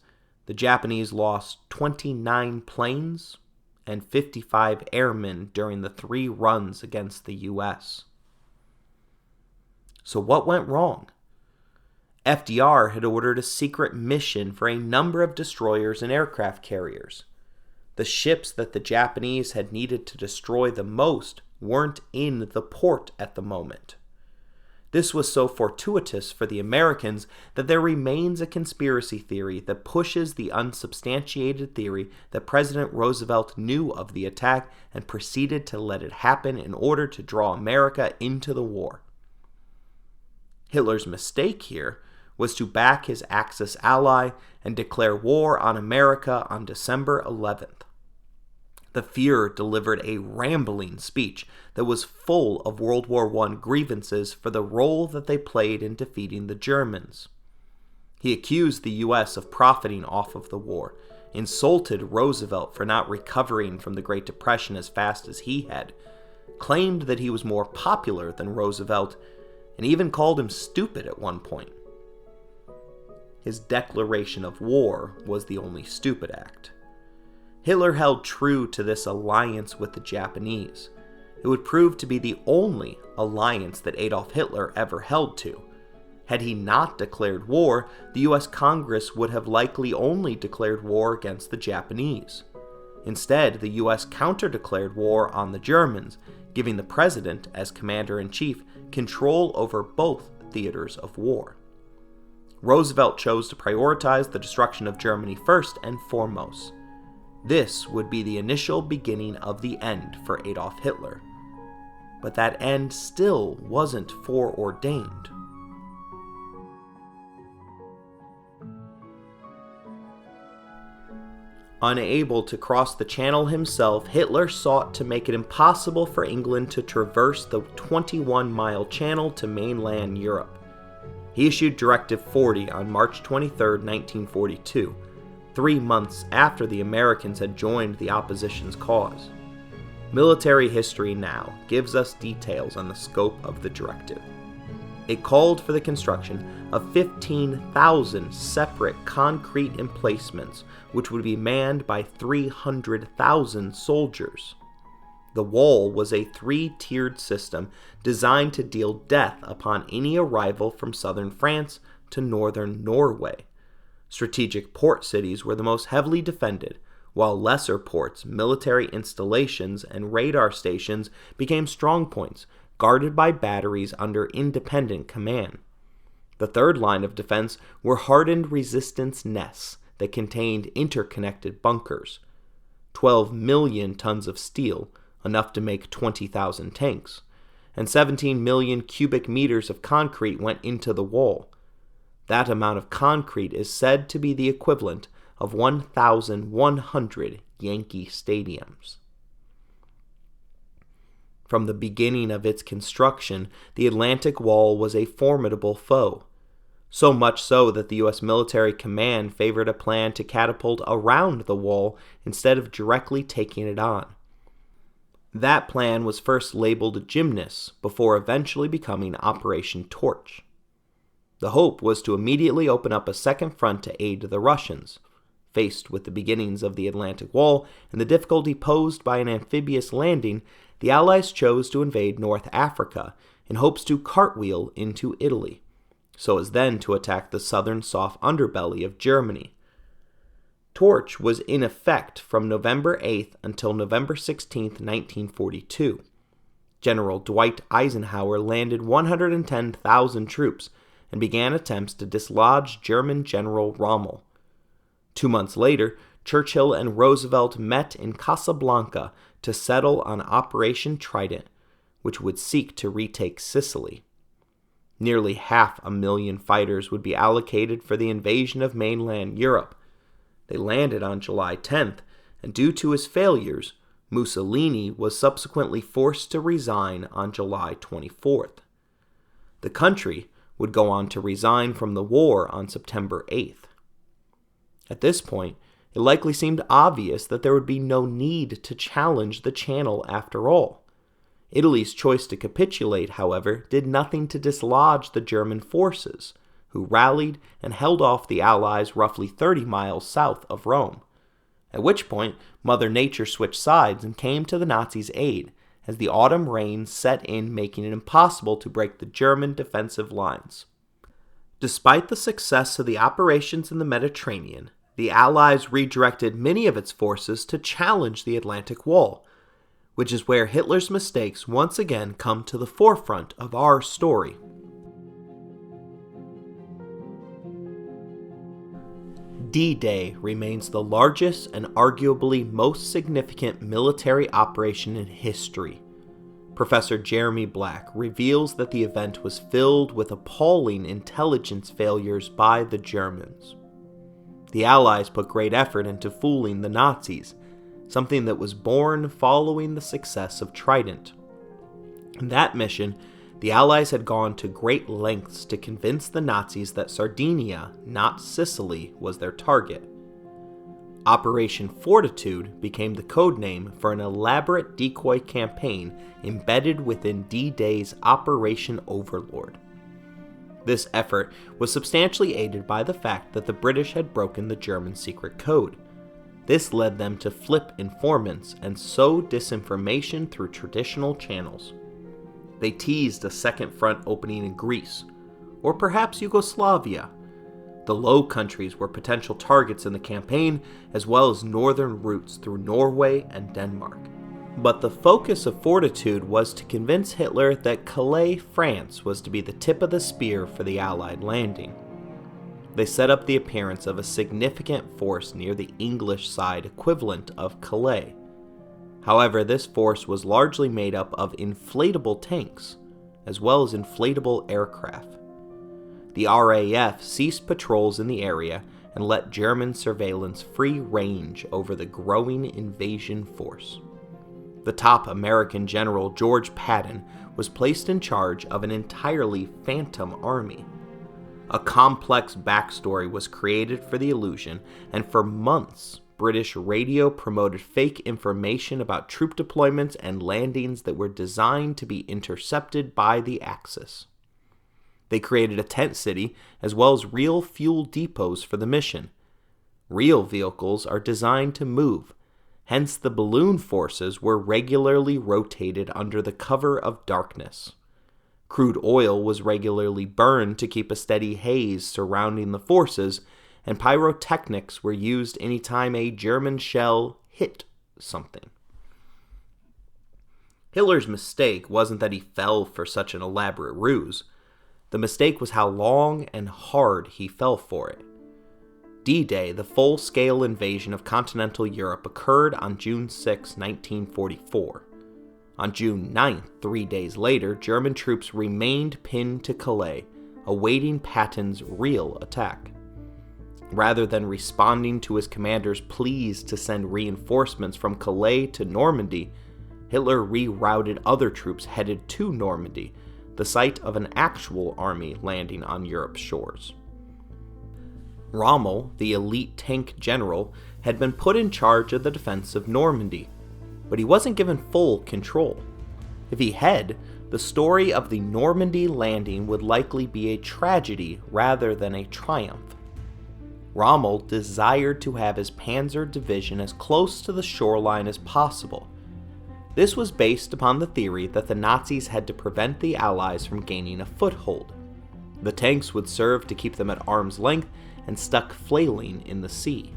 the Japanese lost 29 planes and 55 airmen during the 3 runs against the U.S. So what went wrong? FDR had ordered a secret mission for a number of destroyers and aircraft carriers. The ships that the Japanese had needed to destroy the most weren't in the port at the moment. This was so fortuitous for the Americans that there remains a conspiracy theory that pushes the unsubstantiated theory that President Roosevelt knew of the attack and proceeded to let it happen in order to draw America into the war. Hitler's mistake here was to back his Axis ally and declare war on America on December 11th. The Führer delivered a rambling speech that was full of World War I grievances for the role that they played in defeating the Germans. He accused the U.S. of profiting off of the war, insulted Roosevelt for not recovering from the Great Depression as fast as he had, claimed that he was more popular than Roosevelt, and even called him stupid at one point. His declaration of war was the only stupid act. Hitler held true to this alliance with the Japanese. It would prove to be the only alliance that Adolf Hitler ever held to. Had he not declared war, the U.S. Congress would have likely only declared war against the Japanese. Instead, the U.S. counter-declared war on the Germans, giving the president, as commander-in-chief, control over both theaters of war. Roosevelt chose to prioritize the destruction of Germany first and foremost. This would be the initial beginning of the end for Adolf Hitler. But that end still wasn't foreordained. Unable to cross the Channel himself, Hitler sought to make it impossible for England to traverse the 21-mile channel to mainland Europe. He issued Directive 40 on March 23, 1942, 3 months after the Americans had joined the opposition's cause. Military history now gives us details on the scope of the directive. It called for the construction of 15,000 separate concrete emplacements, which would be manned by 300,000 soldiers. The wall was a 3-tiered system designed to deal death upon any arrival from southern France to northern Norway. Strategic port cities were the most heavily defended, while lesser ports, military installations, and radar stations became strongpoints, guarded by batteries under independent command. The third line of defense were hardened resistance nests that contained interconnected bunkers. 12 million tons of steel, enough to make 20,000 tanks, and 17 million cubic meters of concrete went into the wall. That amount of concrete is said to be the equivalent of 1,100 Yankee stadiums. From the beginning of its construction, the Atlantic Wall was a formidable foe. So much so that the U.S. military command favored a plan to catapult around the wall instead of directly taking it on. That plan was first labeled Gymnus before eventually becoming Operation Torch. The hope was to immediately open up a second front to aid the Russians. Faced with the beginnings of the Atlantic Wall and the difficulty posed by an amphibious landing, the Allies chose to invade North Africa in hopes to cartwheel into Italy, so as then to attack the southern soft underbelly of Germany. Torch was in effect from November 8th until November 16th, 1942. General Dwight Eisenhower landed 110,000 troops and began attempts to dislodge German General Rommel. 2 months later, Churchill and Roosevelt met in Casablanca to settle on Operation Trident, which would seek to retake Sicily. Nearly 500,000 fighters would be allocated for the invasion of mainland Europe. They landed on July 10th, and due to his failures, Mussolini was subsequently forced to resign on July 24th. The country would go on to resign from the war on September 8th. At this point, it likely seemed obvious that there would be no need to challenge the Channel after all. Italy's choice to capitulate, however, did nothing to dislodge the German forces, who rallied and held off the Allies roughly 30 miles south of Rome, at which point Mother Nature switched sides and came to the Nazis' aid, as the autumn rains set in, making it impossible to break the German defensive lines. Despite the success of the operations in the Mediterranean, the Allies redirected many of its forces to challenge the Atlantic Wall, which is where Hitler's mistakes once again come to the forefront of our story. D-Day remains the largest and arguably most significant military operation in history. Professor Jeremy Black reveals that the event was filled with appalling intelligence failures by the Germans. The Allies put great effort into fooling the Nazis, something that was born following the success of Trident. In that mission, the Allies had gone to great lengths to convince the Nazis that Sardinia, not Sicily, was their target. Operation Fortitude became the code name for an elaborate decoy campaign embedded within D-Day's Operation Overlord. This effort was substantially aided by the fact that the British had broken the German secret code. This led them to flip informants and sow disinformation through traditional channels. They teased a second front opening in Greece, or perhaps Yugoslavia. The Low Countries were potential targets in the campaign, as well as northern routes through Norway and Denmark. But the focus of Fortitude was to convince Hitler that Calais, France was to be the tip of the spear for the Allied landing. They set up the appearance of a significant force near the English side equivalent of Calais. However, this force was largely made up of inflatable tanks, as well as inflatable aircraft. The RAF ceased patrols in the area and let German surveillance free range over the growing invasion force. The top American general George Patton was placed in charge of an entirely phantom army. A complex backstory was created for the illusion, and for months, British radio promoted fake information about troop deployments and landings that were designed to be intercepted by the Axis. They created a tent city as well as real fuel depots for the mission. Real vehicles are designed to move, hence the balloon forces were regularly rotated under the cover of darkness. Crude oil was regularly burned to keep a steady haze surrounding the forces, and pyrotechnics were used anytime a German shell hit something. Hitler's mistake wasn't that he fell for such an elaborate ruse. The mistake was how long and hard he fell for it. D-Day, the full-scale invasion of continental Europe, occurred on June 6, 1944. On June 9th, 3 days later, German troops remained pinned to Calais, awaiting Patton's real attack. Rather than responding to his commander's pleas to send reinforcements from Calais to Normandy, Hitler rerouted other troops headed to Normandy, the site of an actual army landing on Europe's shores. Rommel, the elite tank general, had been put in charge of the defense of Normandy, but he wasn't given full control. If he had, the story of the Normandy landing would likely be a tragedy rather than a triumph. Rommel desired to have his Panzer division as close to the shoreline as possible. This was based upon the theory that the Nazis had to prevent the Allies from gaining a foothold. The tanks would serve to keep them at arm's length and stuck flailing in the sea.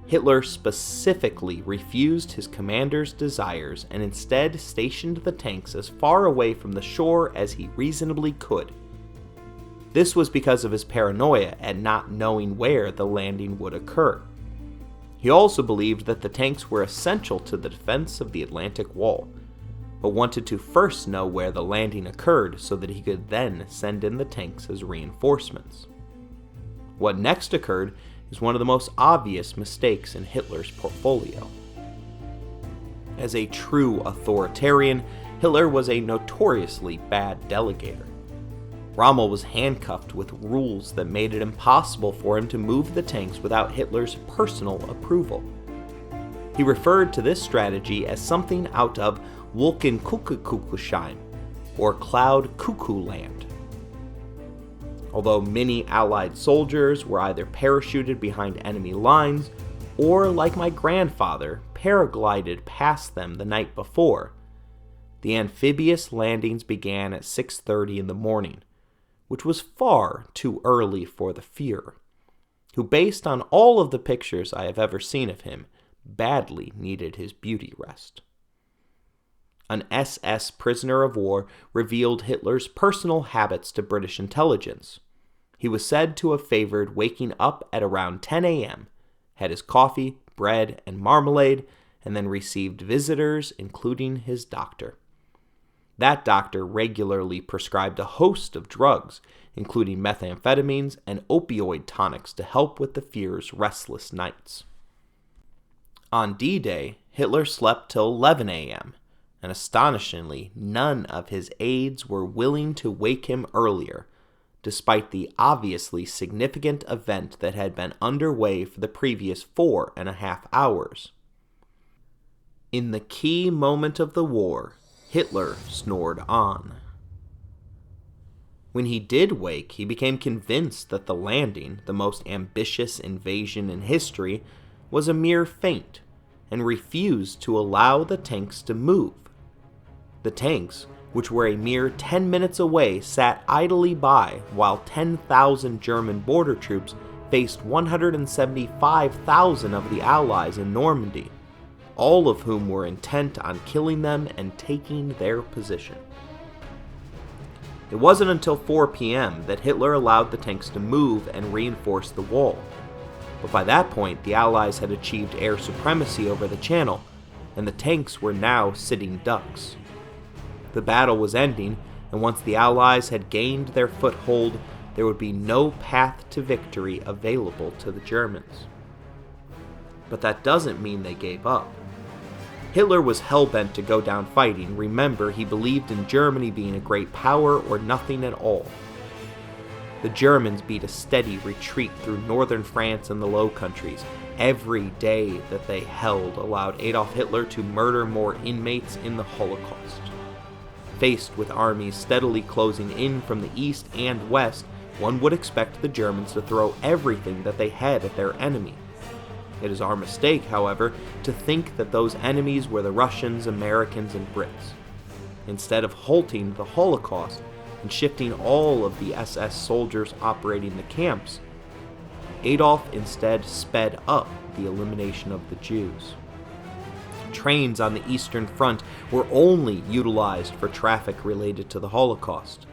Hitler specifically refused his commander's desires and instead stationed the tanks as far away from the shore as he reasonably could. This was because of his paranoia at not knowing where the landing would occur. He also believed that the tanks were essential to the defense of the Atlantic Wall, but wanted to first know where the landing occurred so that he could then send in the tanks as reinforcements. What next occurred is one of the most obvious mistakes in Hitler's portfolio. As a true authoritarian, Hitler was a notoriously bad delegator. Rommel was handcuffed with rules that made it impossible for him to move the tanks without Hitler's personal approval. He referred to this strategy as something out of Wolkenkuckucksheim, or Cloud Cuckoo Land. Although many Allied soldiers were either parachuted behind enemy lines, or, like my grandfather, paraglided past them the night before, the amphibious landings began at 6:30 in the morning, which was far too early for the Fuhrer, who, based on all of the pictures I have ever seen of him, badly needed his beauty rest. An SS prisoner of war revealed Hitler's personal habits to British intelligence. He was said to have favored waking up at around 10 a.m., had his coffee, bread, and marmalade, and then received visitors, including his doctor. That doctor regularly prescribed a host of drugs, including methamphetamines and opioid tonics to help with the Führer's restless nights. On D-Day, Hitler slept till 11 a.m., and astonishingly, none of his aides were willing to wake him earlier, despite the obviously significant event that had been underway for the previous 4.5 hours. In the key moment of the war, Hitler snored on. When he did wake, he became convinced that the landing, the most ambitious invasion in history, was a mere feint, and refused to allow the tanks to move. The tanks, which were a mere 10 minutes away, sat idly by while 10,000 German border troops faced 175,000 of the Allies in Normandy, all of whom were intent on killing them and taking their position. It wasn't until 4 p.m. that Hitler allowed the tanks to move and reinforce the wall, but by that point the Allies had achieved air supremacy over the Channel, and the tanks were now sitting ducks. The battle was ending, and once the Allies had gained their foothold, there would be no path to victory available to the Germans. But that doesn't mean they gave up. Hitler was hell-bent to go down fighting. Remember, he believed in Germany being a great power or nothing at all. The Germans beat a steady retreat through northern France and the Low Countries. Every day that they held allowed Adolf Hitler to murder more inmates in the Holocaust. Faced with armies steadily closing in from the east and west, one would expect the Germans to throw everything that they had at their enemy. It is our mistake, however, to think that those enemies were the Russians, Americans, and Brits. Instead of halting the Holocaust and shifting all of the SS soldiers operating the camps, Adolf instead sped up the elimination of the Jews. Trains on the Eastern Front were only utilized for traffic related to the Holocaust.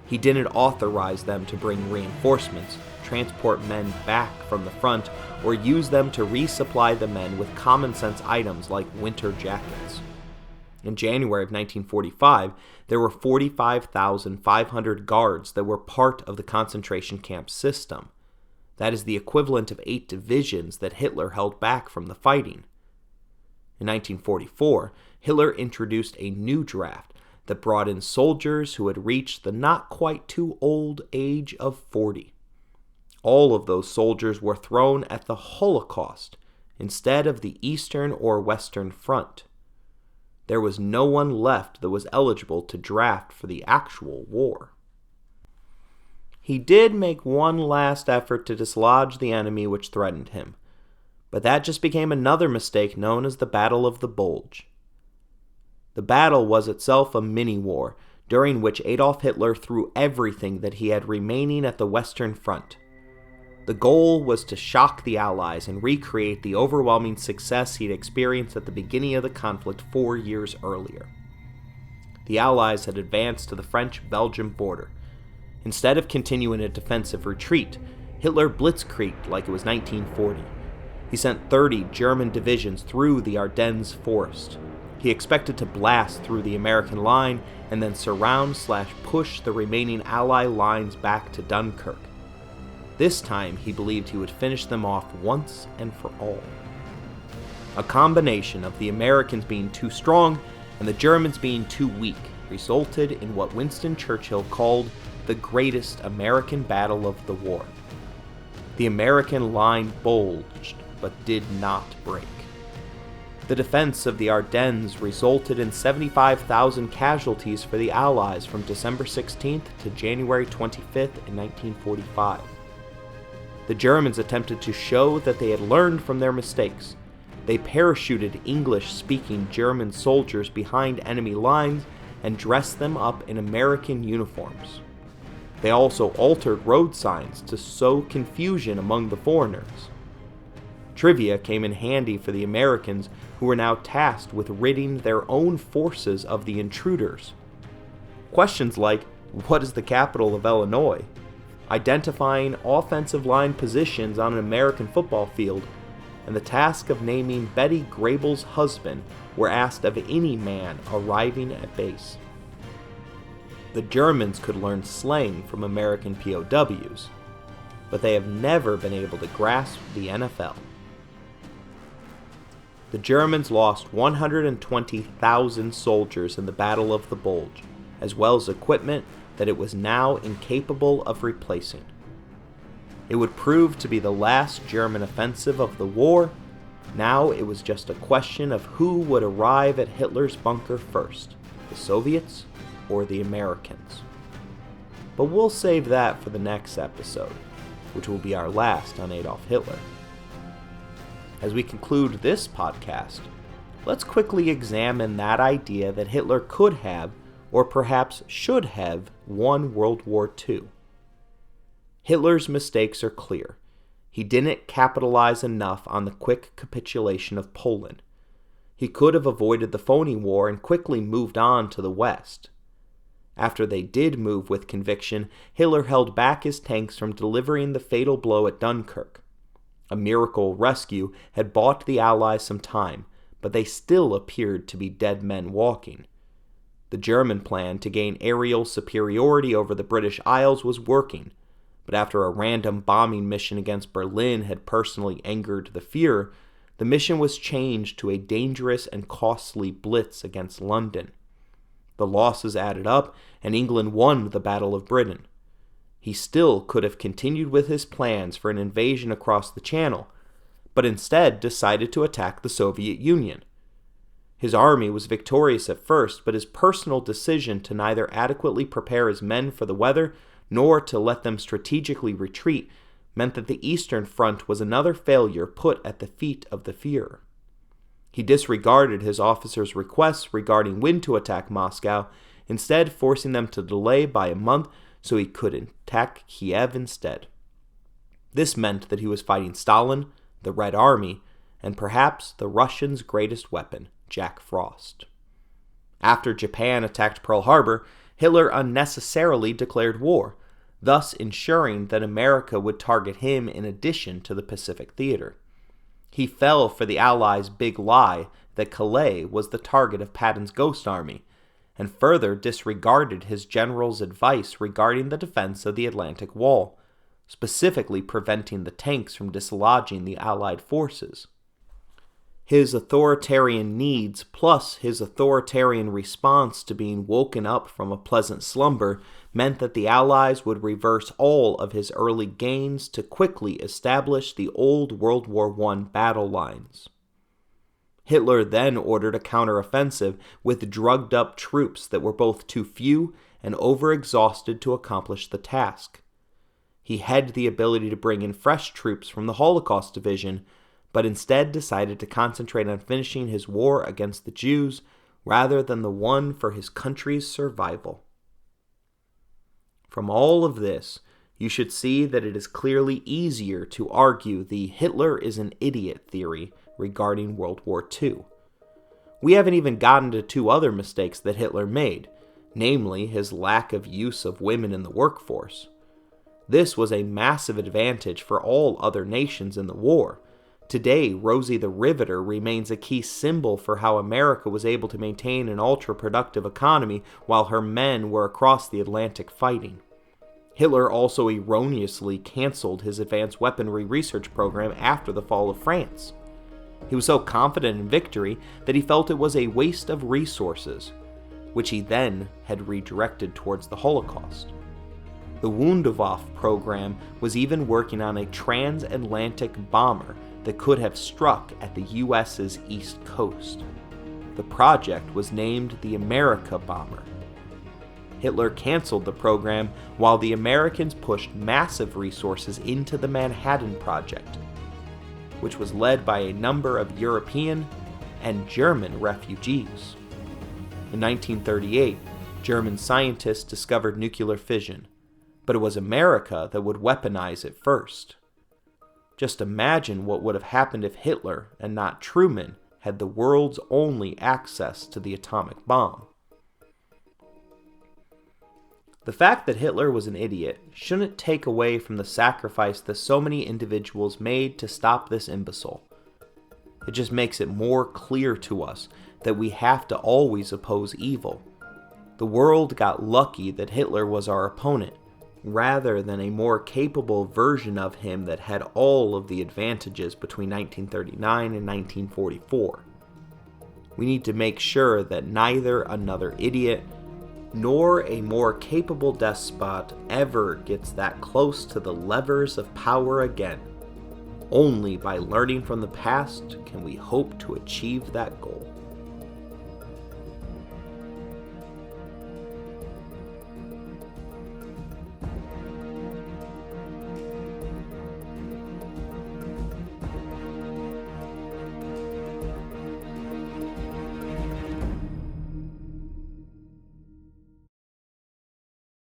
He didn't authorize them to bring reinforcements, transport men back from the front, or use them to resupply the men with common-sense items like winter jackets. In January of 1945, there were 45,500 guards that were part of the concentration camp system. That is the equivalent of 8 divisions that Hitler held back from the fighting. In 1944, Hitler introduced a new draft that brought in soldiers who had reached the not-quite-too-old age of 40. All of those soldiers were thrown at the Holocaust instead of the Eastern or Western Front. There was no one left that was eligible to draft for the actual war. He did make one last effort to dislodge the enemy which threatened him, but that just became another mistake known as the Battle of the Bulge. The battle was itself a mini-war, during which Adolf Hitler threw everything that he had remaining at the Western Front. The goal was to shock the Allies and recreate the overwhelming success he'd experienced at the beginning of the conflict 4 years earlier. The Allies had advanced to the French-Belgian border. Instead of continuing a defensive retreat, Hitler blitzkrieged like it was 1940. He sent 30 German divisions through the Ardennes forest. He expected to blast through the American line and then surround/push the remaining Ally lines back to Dunkirk. This time, he believed he would finish them off once and for all. A combination of the Americans being too strong and the Germans being too weak resulted in what Winston Churchill called the greatest American battle of the war. The American line bulged, but did not break. The defense of the Ardennes resulted in 75,000 casualties for the Allies from December 16th to January 25th in 1945. The Germans attempted to show that they had learned from their mistakes. They parachuted English-speaking German soldiers behind enemy lines and dressed them up in American uniforms. They also altered road signs to sow confusion among the foreigners. Trivia came in handy for the Americans, who were now tasked with ridding their own forces of the intruders. Questions like, "What is the capital of Illinois?" identifying offensive line positions on an American football field, and the task of naming Betty Grable's husband were asked of any man arriving at base. The Germans could learn slang from American POWs, but they have never been able to grasp the NFL. The Germans lost 120,000 soldiers in the Battle of the Bulge, as well as equipment that it was now incapable of replacing. It would prove to be the last German offensive of the war. Now it was just a question of who would arrive at Hitler's bunker first, the Soviets or the Americans. But we'll save that for the next episode, which will be our last on Adolf Hitler. As we conclude this podcast, let's quickly examine that idea that Hitler could have, or perhaps should have, won World War II. Hitler's mistakes are clear. He didn't capitalize enough on the quick capitulation of Poland. He could have avoided the phony war and quickly moved on to the West. After they did move with conviction, Hitler held back his tanks from delivering the fatal blow at Dunkirk. A miracle rescue had bought the Allies some time, but they still appeared to be dead men walking. The German plan to gain aerial superiority over the British Isles was working, but after a random bombing mission against Berlin had personally angered the Führer, the mission was changed to a dangerous and costly blitz against London. The losses added up, and England won the Battle of Britain. He still could have continued with his plans for an invasion across the Channel, but instead decided to attack the Soviet Union. His army was victorious at first, but his personal decision to neither adequately prepare his men for the weather nor to let them strategically retreat meant that the Eastern Front was another failure put at the feet of the Führer. He disregarded his officers' requests regarding when to attack Moscow, instead forcing them to delay by a month so he could attack Kiev instead. This meant that he was fighting Stalin, the Red Army, and perhaps the Russians' greatest weapon, Jack Frost. After Japan attacked Pearl Harbor, Hitler unnecessarily declared war, thus ensuring that America would target him in addition to the Pacific Theater. He fell for the Allies' big lie that Calais was the target of Patton's Ghost Army, and further disregarded his general's advice regarding the defense of the Atlantic Wall, specifically preventing the tanks from dislodging the Allied forces. His authoritarian needs plus his authoritarian response to being woken up from a pleasant slumber meant that the Allies would reverse all of his early gains to quickly establish the old World War I battle lines. Hitler then ordered a counteroffensive with drugged-up troops that were both too few and overexhausted to accomplish the task. He had the ability to bring in fresh troops from the Holocaust Division, but instead decided to concentrate on finishing his war against the Jews rather than the one for his country's survival. From all of this, you should see that it is clearly easier to argue the Hitler is an idiot theory regarding World War II. We haven't even gotten to two other mistakes that Hitler made, namely his lack of use of women in the workforce. This was a massive advantage for all other nations in the war. Today, Rosie the Riveter remains a key symbol for how America was able to maintain an ultra-productive economy while her men were across the Atlantic fighting. Hitler also erroneously canceled his advanced weaponry research program after the fall of France. He was so confident in victory that he felt it was a waste of resources, which he then had redirected towards the Holocaust. The Wunderwaffe program was even working on a transatlantic bomber that could have struck at the U.S.'s East Coast. The project was named the America Bomber. Hitler canceled the program while the Americans pushed massive resources into the Manhattan Project, which was led by a number of European and German refugees. In 1938, German scientists discovered nuclear fission, but it was America that would weaponize it first. Just imagine what would have happened if Hitler, and not Truman, had the world's only access to the atomic bomb. The fact that Hitler was an idiot shouldn't take away from the sacrifice that so many individuals made to stop this imbecile. It just makes it more clear to us that we have to always oppose evil. The world got lucky that Hitler was our opponent, rather than a more capable version of him that had all of the advantages between 1939 and 1944. We need to make sure that neither another idiot nor a more capable despot ever gets that close to the levers of power again. Only by learning from the past can we hope to achieve that goal.